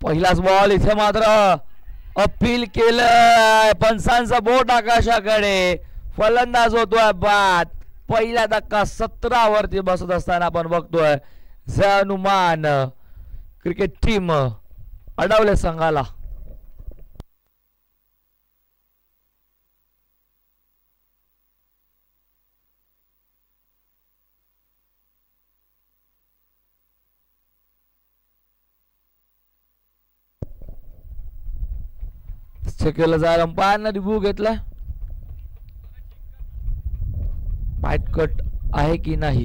पहिलाच बॉल इथे मात्र अपील केलं. पंचांचा बोट आकाशाकडे. फलंदाज होतोय बाद. पहिला धक्का 17 वरती बसत असताना आपण बघतोय हनुमान क्रिकेट टीम अडवले संघाला. केलं जाईल. अंपायरनं रिव्ह्यू घेतला. पाईट कट आहे की नाही.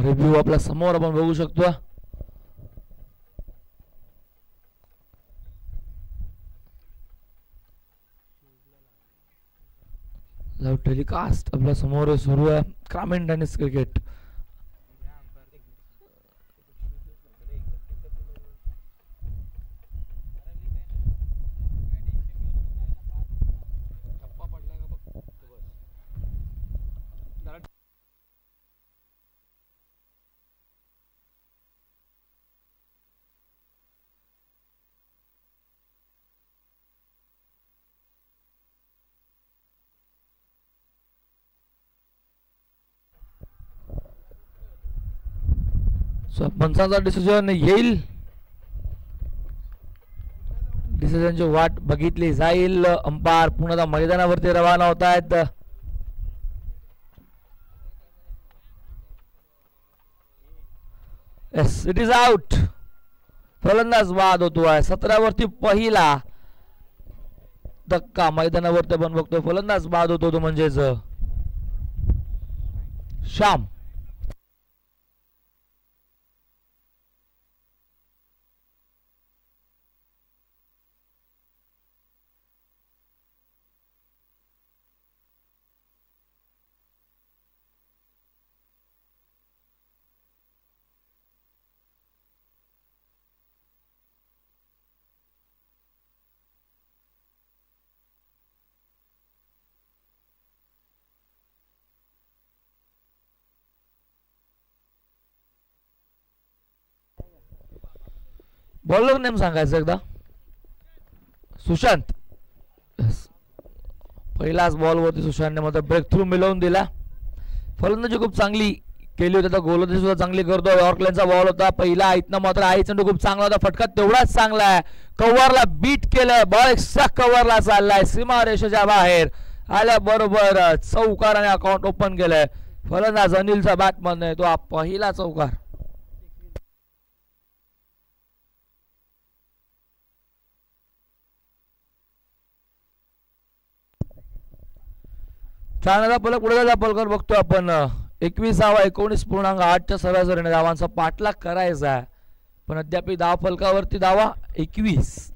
रिव्ह्यू आपल्या समोर आपण बघू शकतो. लाईव्ह टेलिकास्ट आपल्या समोर सुरू आहे. ग्रामीण टेनिस क्रिकेट. पंचांचा डिसिजन येईल. डिसिजनची वाट बघितली जाईल. अंपायर पुन्हा मैदानावरती रवाना होत आहेत. Yes it is out. फलंदाज बाद होतोय. 17 वरती पहिला धक्का मैदानावरती आपण बघतोय. फलंदाज बाद होतो तो म्हणजेच श्याम. बॉलर नेम सांगायचं एकदा. सुशांत. पहिलाच बॉलवरती सुशांतने मात्र ब्रेक थ्रू मिळवून दिला. फलंदाजी खूप चांगली केली होती. गोलंदाजी सुद्धा चांगली करतो. यॉर्कलॅंडचा बॉल होता पहिला. इथनं मात्र आई चेंडू खूप चांगला होता. फटका तेवढाच चांगला आहे. कव्हरला बीट केलंय. बॉल एक्स्ट्रा कव्हरला चाललाय. सीमा रेषेच्या बाहेर आल्याबरोबर चौकाराने अकाउंट ओपन केलंय. फलंदाज अनिलचा बॅटमधनं तो पहिला चौकार. छान पलक पुढे पलकर बघतो आपण 21.19.8च्या सरासरीने धावांचा पाठलाग करायचा आहे, पण अद्याप धाव फलकावरती धावा 21.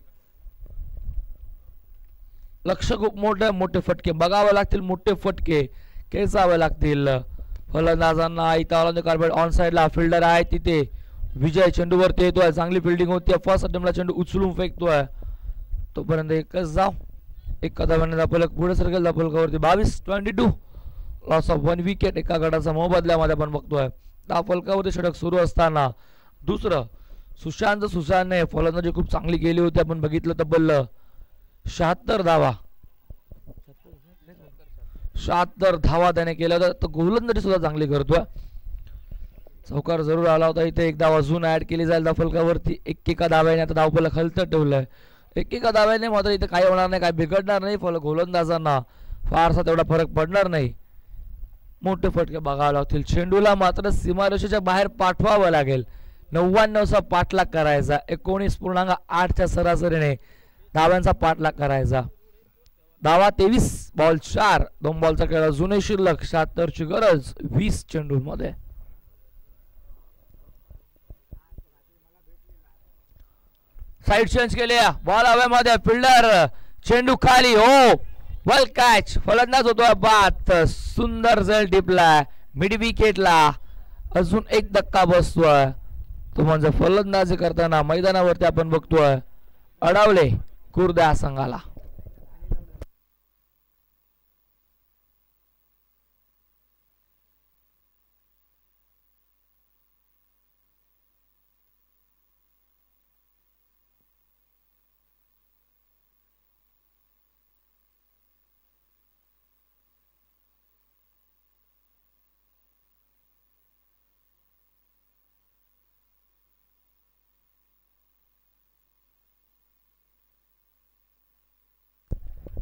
लक्ष खूप मोठे फटके बघावे लागतील, मोठे फटके खेचावे लागतील फलंदाजांना. इथं कार्पेट ऑन साइडला फिल्डर आहे तिथे विजय चेंडूवरती येतोय, चांगली फिल्डिंग होती. फर्स्ट अटेम्प्टला चेंडू उचलून फेकतोय, तोपर्यंत एकच धाव. एका धावाने फलक पुढे सरकेल फलकावरती 22-22. Loss of 1 wicket. एका गटाचा मोबदल्यामध्ये आपण बघतोय. धाव फलकावरती षटक सुरू असताना दुसरं सुशांतने फलंदाजी खूप चांगली केली होती. आपण बघितलं तब्बल 76 धावा 76 धावा त्याने केल्या होत्या. तर गोलंदाजी सुद्धा चांगली करतोय. चौकार जरूर आला होता इथे. एक धाव अजून ऍड केली जाईल धाव फलकावरती. एका धाव्याने आता धाव फलक हलतं ठेवलंय. एका धाव्याने मात्र इथे काही होणार नाही, काही बिघडणार नाही. गोलंदाजांना फारसा तेवढा फरक पडणार नाही. मोठे फटके बघावे लागतील. चेंडूला मात्र सीमारेषेच्या बाहेर पाठवावं लागेल. 99चा पाठलाग करायचा. 19.8च्या सरासरीने धाव्यांचा पाठलाग करायचा. धावा 23 बॉल 4. 2 बॉलचा खेळ अजूनही शिल्लक. 76ची गरज 20 चेंडूंमध्ये. साइड चेंज केले. बॉल हवेमध्ये. फिल्डर चेंडू खाली. हो वेल कॅच. फलंदाज होतोय बाद. सुंदर झेल टिपलाय मिड विकेटला. अजून एक धक्का बसतोय तो म्हणजे फलंदाजी करताना मैदानावरती आपण बघतोय अडवले खुर्द या संघाला.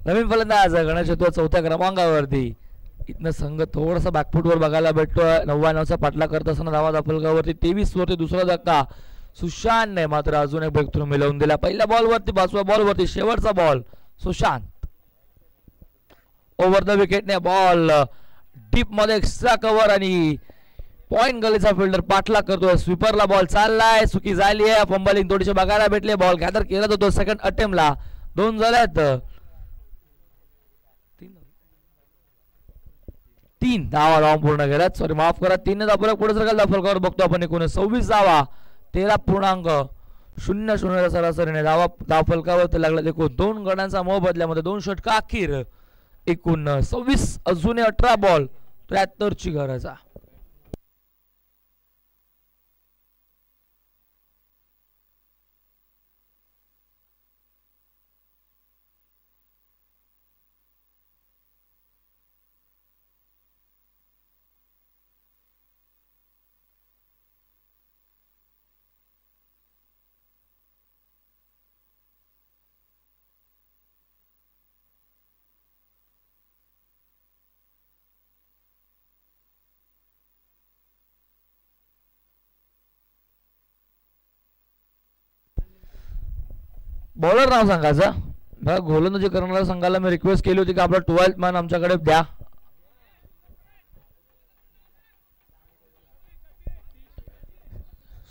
नवीन फलंदाज गणेश येतो 4थ्या क्रमांकावरती. इथनं संघ थोडासा बॅकफुटवर बघायला भेटतोय. 99चा पाठलाग करत असताना धावा फलकावरती 23 वरती दुसरा धक्का. सुशांतने मात्र अजून एक ब्रेक थ्रू मिळवून दिला. पहिल्या बॉलवरती 5व्या बॉलवरती शेवटचा बॉल. सुशांत ओव्हर द विकेटने बॉल डीप मध्ये एक्स्ट्रा कव्हर आणि पॉइंट गलीचा फिल्डर पाठलाग करतोय. स्वीपरला बॉल चाललाय. चुकी झाली आहे. फंबलिंग थोडीशी बघायला भेटले. बॉल गॅदर केला जातो. सेकंड अटेम्प्टला 2 झाल्यात. 3 धावा धावा पूर्ण केल्यात. सॉरी माफ करा. 3 धावा पुढे सरकारला फलकावर बघतो आपण. एकूण 26 धावा 13.00 सरासरीने धाव फलकावर लागला. एकूण 2 गड्यांचा मोबदल्यामध्ये 2 षटका अखेर. एकूण 26 अजून 18 बॉल 73ची गरज आहे. बॉलर नाव सांगायचं बघा. गोलंदाजी करणाऱ्या संघाला मी रिक्वेस्ट केली होती की आपला 12th मॅन आमच्याकडे द्या.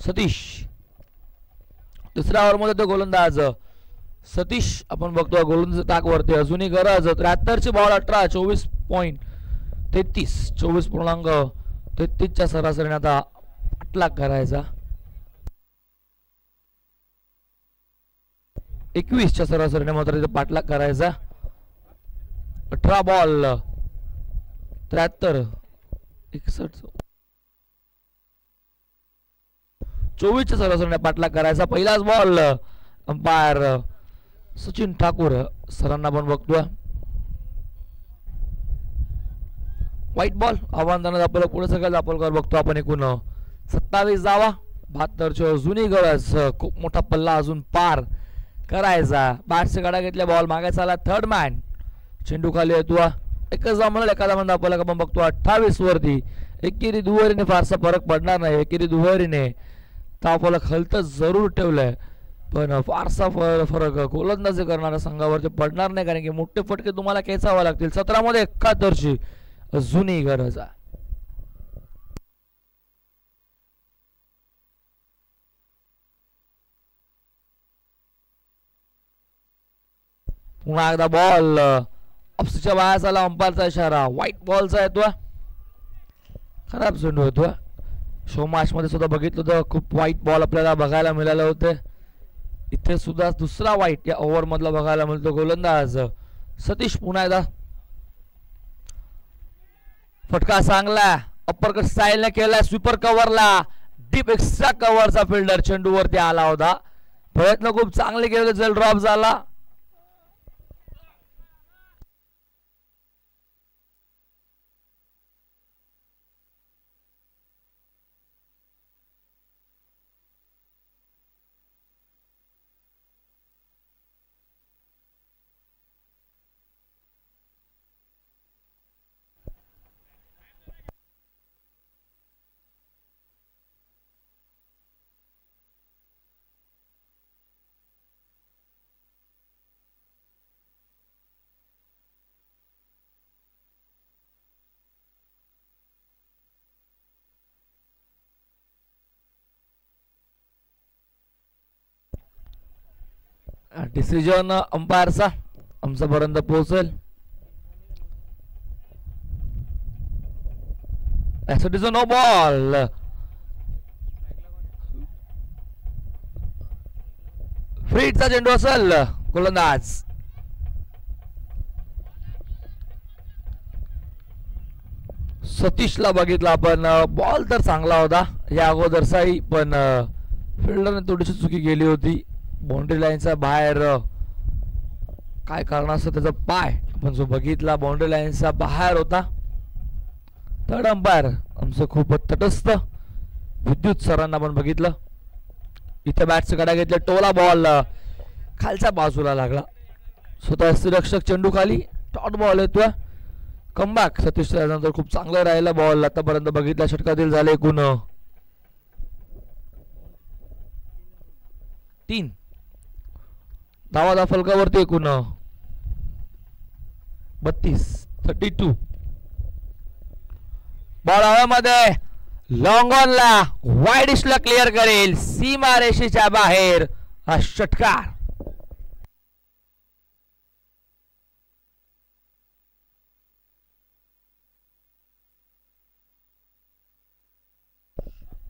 सतीश तिसऱ्या ओव्हरमध्ये तो गोलंदाज सतीश आपण बघतो. गोलंदाज ताक वरती अजूनही गरज. 73ची बॉल 18. 24.33 24.33च्या सरासरीने आता पाठलाग करायचा. 21च्या सरासरीने मात्र इथे पाठलाग करायचा. 18 बॉल 73 61 24च्या सरासरीने पाठलाग करायचा. पहिलाच बॉल. अंपायर सचिन ठाकूर सरांना पण बघतोय. White ball. आव्हानानं आपल्याला पुढे सगळं दाखल बघतो आपण. एकूण 27 धावा 72ची अजूनही गरज. खूप मोठा पल्ला अजून पार करायचा. बॅटचे गाडा घेतल्या. बॉल मागायचा आला. थर्ड मॅन चेंडू खाली येतो. एकच जाऊ म्हणा एखादा म्हणून आपल्याला आपण बघतो 28 वरती. एकेरी दुहेरीने फारसा फरक पडणार नाही. एकेरी दुहेरीने तापाला खलत जरूर ठेवलंय पण फारसा फरक गोलंदाजी करणाऱ्या संघावरती पडणार नाही कारण की मोठे फटके तुम्हाला खेचावे लागतील. 17 मध्ये 71ची जुनी गरज आहे. पुन्हा एकदा बॉल ऑफस्टच्या बाहेर झाला. अंपायरचा इशारा. व्हाईट बॉलचा येतो. खराब चेंडू होतो. शो मॅच मध्ये सुद्धा बघितलं तर खूप वाईट बॉल आपल्याला बघायला मिळाले होते. इथे सुद्धा दुसरा वाईट या ओव्हर मधला बघायला मिळतो. गोलंदाज सतीश पुन्हा एकदा फटका चांगला अप्परकट स्टाईलने केला. स्वीपर कव्हरला डीप एक्स्ट्रा कव्हरचा फिल्डर चेंडूवरती आला होता. प्रयत्न खूप चांगले केले. जल ड्रॉप झाला. डिसिजन अंपायरचा आमच्यापर्यंत पोहोचेल. No ball. फ्रीटचा चेंडू असेल. गोलंदाज सतीशला बघितला आपण. बॉल तर चांगला होता या अगोदरचाही, पण फिल्डरने थोडीशी चुकी केली होती. बाउंड्री लाईनच्या बाहेर काय कारणास्तव त्याचा पाय आपण जो बघितला बाउंड्री लाईनच्या बाहेर होता. थर्ड अंपायर आमचं खूप तटस्थ विद्युत सरांना आपण बघितलं. इथे बॅटचे कडा घेतले. टोला बॉल खालच्या बाजूला लागला. स्वतः रक्षक चेंडू खाली. टॉट बॉल येतोय. कमबॅक सतीश नंतर खूप चांगलं राहिला. बॉल आतापर्यंत बघितला षटकातील झाले एकूण 3 धावा फलकावरती एकूण 32. बॉल हवेमध्ये लॉंग ऑनला वाईडिशला क्लिअर करेल. सीमा रेषेच्या बाहेर हा षटकार.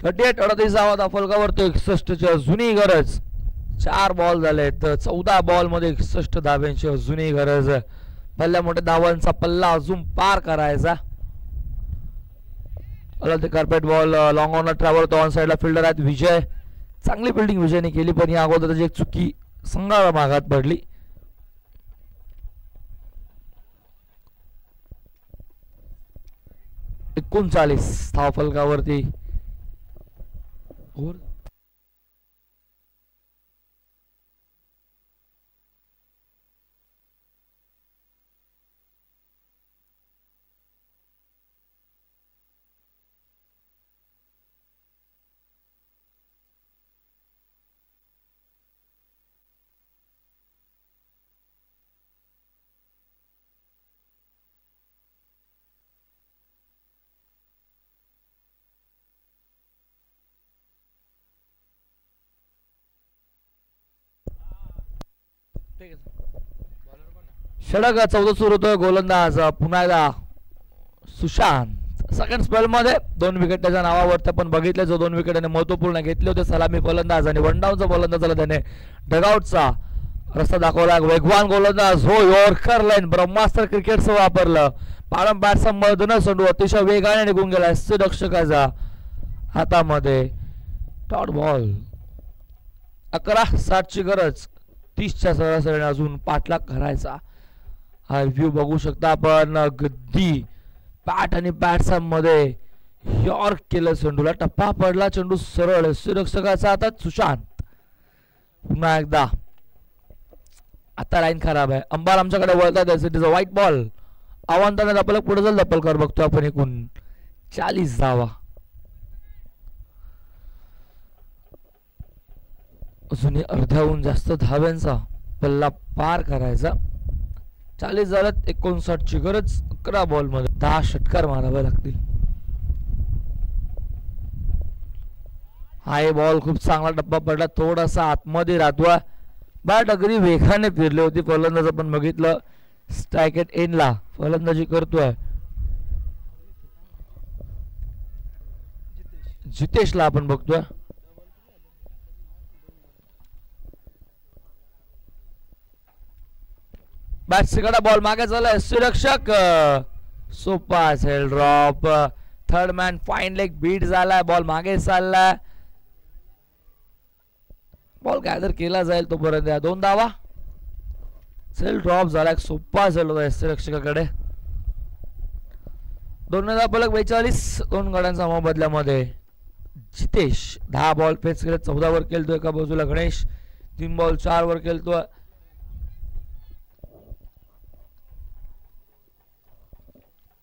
धावा फलकावरती 61 जुनी गरज. 4 बॉल झाले तर 14 बॉल मध्ये 61 धाव्यांची जुनी गरज. पहिल्या मोठ्या धावांचा पल्ला अजून पार करायचा. Carpet ball long on travel होतो. ऑन साइडला फिल्डर आहेत विजय. चांगली फिल्डिंग विजयने केली, पण या अगोदर त्याची एक चुकी संघाला मागात पडली. एकोणचाळीस धाव फलकावरती. षटक 14 सुरू होतोय. गोलंदाज पुन्हा एकदा सुशांत. सेकंड स्पेल मध्ये 2 विकेट त्याच्या नावावरती आपण बघितले. जो 2 विकेट त्याने महत्वपूर्ण घेतले होते. सलामी फलंदाज आणि वनडाऊनचा फलंदाजाला त्याने डगआउटचा रस्ता दाखवला. वेगवान गोलंदाज हो. यॉर्कर लाईन ब्रह्मास्त्र क्रिकेटचं वापरलं. पारंपरिक संबोधन चेंडू अतिशय वेगाने निघून गेला रक्षकाचा हातामध्ये. टॉट बॉल. 11-60 ची गरज. 30च्या सरासरीने अजून पाठलाग करायचा. हा व्ह्यू बघू शकता आपण. गद्दी पॅट आणि पॅटसा मध्ये यॉर्क केलं. चेंडूला टप्पा पडला. चेंडू सरळ रक्षकाचा हातात. सुशांत पुन्हा एकदा. आता लाईन खराब आहे. अंबार आमच्याकडे वळतात. White ball. आव्हानाने आपल्याला पुढे जाईल. दपलकर बघतो आपण. एकूण 40 धावा. अजूनही अर्ध्याहून जास्त धाव्यांचा पल्ला पार करायचा. 40 झाल्यात. 59 ची गरज. 11 बॉल मध्ये 10 षटकार मारावे लागतील. हा बॉल खूप चांगला डब्बा पडला, थोडासा आतमध्ये राहतोय. बॅट अगदी वेगाने फिरली होती. फलंदाज आपण बघितलं स्ट्राईक एट एंडला फलंदाजी करतोय. जितेशला आपण बघतोय. बॅट्सकडे बॉल मागे झालाय. सुरक्षक सोपा असेल drop. Third man fine leg beat झालाय. बॉल मागे चाललाय. बॉल गॅदर केला जाईल तोपर्यंत 2 धावा. सेल ड्रॉप झाला. सोपा असेल होता रक्षकाकडे. 2 धावा पलक 42. 2 गड्यांचा मोबदल्यामध्ये जितेश 10 बॉल फेस केले. 14 वर केलतोय. एका बाजूला गणेश 3 बॉल 4 वर केलतोय.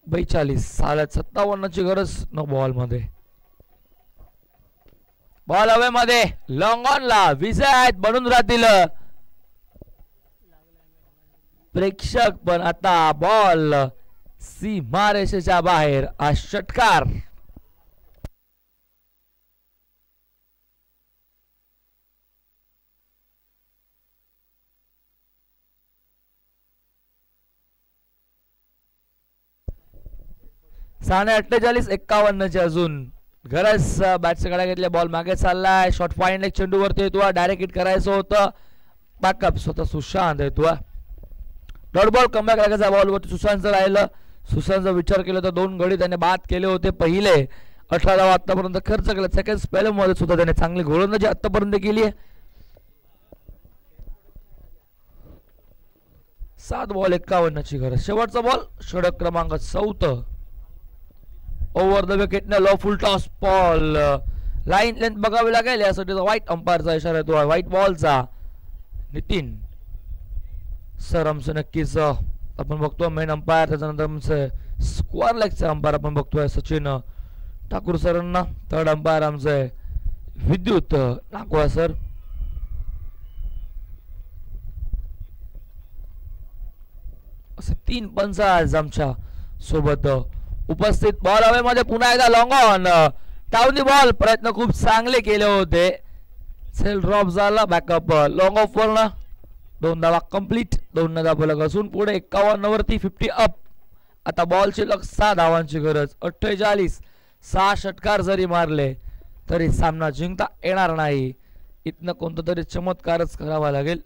42 साल्यात 57 ची गरज न बॉल मध्ये. बॉल हवे मध्ये लॉंग ऑन ला विजय आहेत बनून राहतील प्रेक्षक. पण आता बॉल सीमारेषेच्या बाहेर. हा षटकार. साडे 48 51 ची अजून गरज. बॅटच्या कडा घेतल्या. बॉल मागे चाललाय. शॉर्ट फाईन लेग चेंडू वरती येतो. डायरेक्ट हिट करायचं होतं. बॅकअप स्वतः सुशांत येतो. डॉट बॉल कमबॅक लागायचा. बॉल वरती सुशांतचं राहिलं. सुशांतचा विचार केला तर 2 गडी त्याने बाद केले होते. पहिले 18 धावा आतापर्यंत खर्च केला. सेकंड स्पेल मध्ये सुद्धा त्याने चांगली गोलंदाजी आतापर्यंत केली आहे. 7 बॉल 51 ची गरज. शेवटचा बॉल षटक क्रमांक 4. ओव्हर द विकेट न लो फुल टॉस बॉल. लाईन लेंथ बघावी लागेल यासाठी व्हाईट अंपायरचा इशारा येतो. व्हाईट बॉलचा. नितीन सर आमचं नक्कीच आपण बघतोय मेन अंपायर. त्याच्यानंतर आमचे स्क्वेअर लेगचे अंपायर आपण बघतोय सचिन ठाकूर सरांना. थर्ड अंपायर आमचे विद्युत नागवा सर. असे 3 पंच आज आमच्या सोबत उपस्थित. बॉल हवेमध्ये पुन्हा एकदा long on. Down the ball. प्रयत्न खूप चांगले केले होते. सेल ड्रॉप झाला. बॅकअप लॉंग ऑफ वरनं 2 धावा कंप्लीट. 2 धावा फलक असून पुढे 51 वरती 50 अप. आता बॉल शिल्लक 6 धावांची गरज. 48. 6 षटकार जरी मारले तरी सामना जिंकता येणार नाही. इथनं कोणतं तरी चमत्कारच करावा लागेल.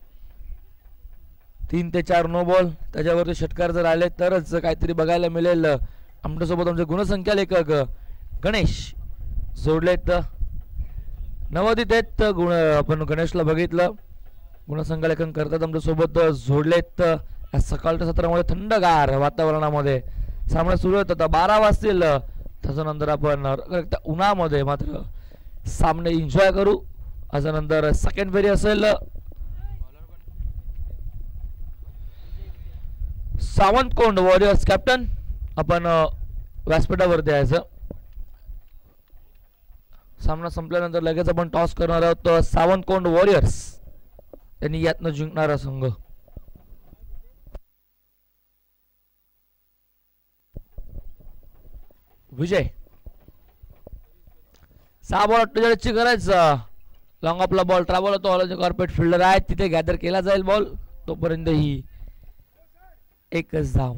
3 ते 4 नो बॉल. त्याच्यावरती षटकार जर आले तरच काहीतरी बघायला मिळेल. आमच्यासोबत आमचे गुणसंख्या लेखक गणेश जोडलेत. नवोदित आहेत गुण. आपण गणेशला बघितलं गुणसंख्या लेखन करतात आमच्यासोबत जोडलेत. सकाळच्या सत्रामध्ये थंडगार वातावरणामध्ये सामना सुरू होत आता 12 वाजतील. त्याच्यानंतर आपण उन्हामध्ये मात्र सामने एन्जॉय करू. त्याच्यानंतर सेकंड फेरी असेल. सावंतकोंड वॉरियर्स कॅप्टन आपण व्यासपीठावरती यायचं. सामना संपल्यानंतर लगेच आपण टॉस करणार आहोत. सावंतकोंड वॉरियर्स यांनी यातनं जिंकणारा संघ. विजय 6 बॉल 48 ची गरज. लॉंग ऑफला बॉल ट्रॅव्हल होतो. ऑल कॉर्पोरेट फिल्डर आहेत तिथे गॅदर केला जाईल बॉल. तोपर्यंत ही एकच धाव.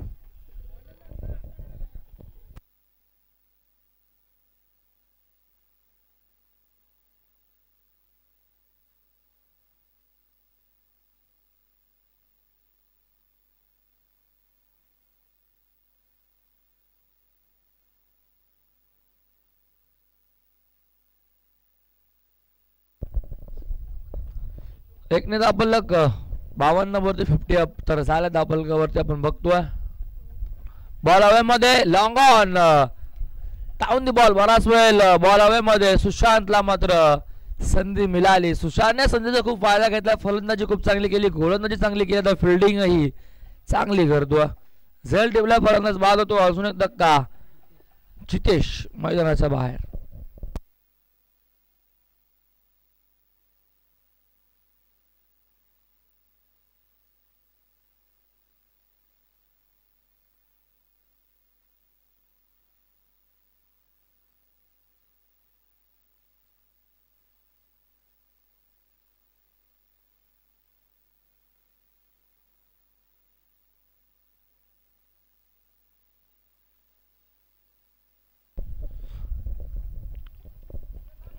एकने दापलक 52 वरती 50 अप. तर झाल्या दापलकावरती आपण बघतोय. बॉल हवेमध्ये long on. Town the ball. बराच वेळ बॉल हवेमध्ये. सुशांतला मात्र संधी मिळाली. सुशांतने संधीचा खूप फायदा घेतला. फलंदाजी खूप चांगली केली. गोलंदाजी चांगली केली. तर फिल्डिंग ही चांगली करतो. झेल टिपला फलंदाज बाद होतो. अजून एक धक्का. जितेश मैदानाच्या बाहेर.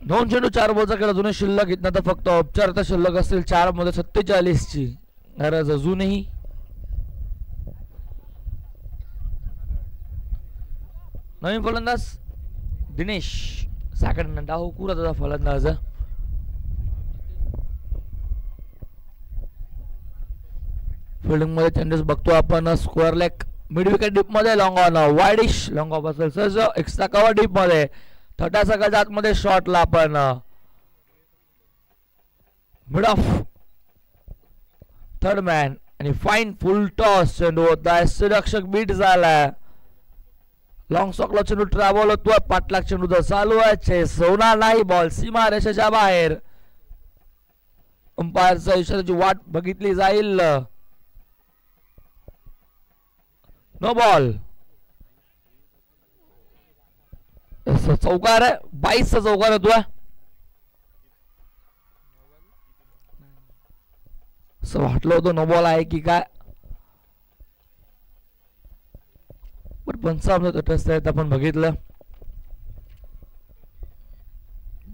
दोन चेंडू 4 बॉलचा खेळ अजूनही शिल्लक. इथं तर फक्त औपचारिकता शिल्लक असतील 4 मध्ये 47 ची गरज अजूनही. नवीन फलंदाज दिनेश साकडे डाव कुराचा फलंदाज. फिल्डिंग मध्ये चेंजेस बघतो आपण. Square leg mid wicket deep मध्ये long on widish long off असेल सहज एक्स्ट्रा कव्हर डीप मध्ये 30 सेकंड आतमध्ये शॉटला आपण मिड ऑफ थर्ड मॅन आणि फाईन फुल टॉस चेंडू होता. रक्षक बीट झालाय. लॉंग सॉकला चेंडू ट्रॅव्हल होतोय. पाठलाग चेंडू तर चालू आहे. चेस होणार नाही. बॉल सीमा रेषेच्या बाहेर. अंपायरचा इशाऱ्याची वाट बघितली जाईल. No ball. चौकार आहे. 22 चा चौकार होतोय. असं वाटलं होतं नो बॉल आहे की काय. पण पंचावन्न तटस्थ आहेत आपण बघितलं.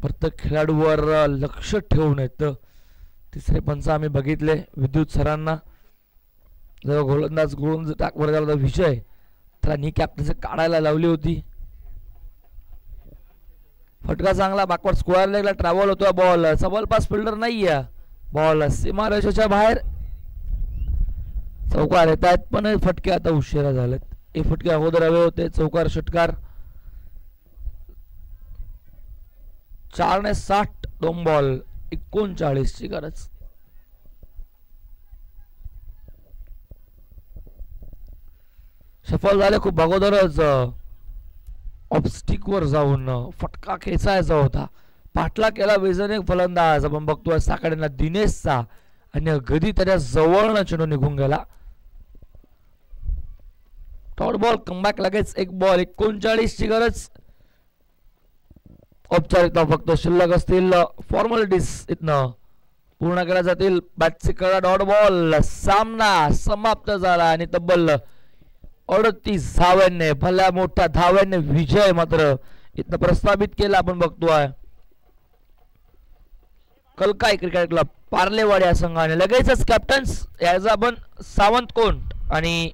प्रत्येक खेळाडूवर लक्ष ठेवून येत. तिसरे पंच आम्ही बघितले विद्युत सरांना. जेव्हा गोलंदाज गोळून टाकवर झाला विजय त्याला नी कॅप्टन्सी काढायला लावली होती. फटका चांगला बॅकवर्ड स्क्वेअर लेगला ट्रॅव्हल होतोय. बॉल सबल पास फिल्डर नाहीये. बॉल सीमा रेषेच्या बाहेर. चौकार येत आहेत पण फटके आता उशिरा झालेत. एक फटके अगोदर हवे होते. चौकार षटकार. 4 ने 60 2 बॉल 39 ची गरज. सफल झाले खूप अगोदरच. ऑब्स्टिक वर जाऊन फटका खेचायचा होता. पाठला केला वेजन एक फलंदाज आपण बघतोय साकड्यांना दिनेशचा आणि गदी त्याच्या जवळनं चेंडू निघून गेला. डॉट बॉल कमबॅक लगेच. एक बॉल 39 ची गरज. औपचारिकता फक्त शिल्लक असतील. फॉर्मॅलिटीज इथनं पूर्ण केल्या जातील. बॅटची कडा डॉट बॉल. सामना समाप्त झाला आणि तब्बल 38 धाव्यांनी भल्या मोठ्या धाव्यांनी विजय मात्र इथं प्रस्थापित केला आपण बघतोय. कलकाई क्रिकेट क्लब पार्लेवाडी या संघाने लगेचच कॅप्टन्स याचा आपण सावंत कोंड आणि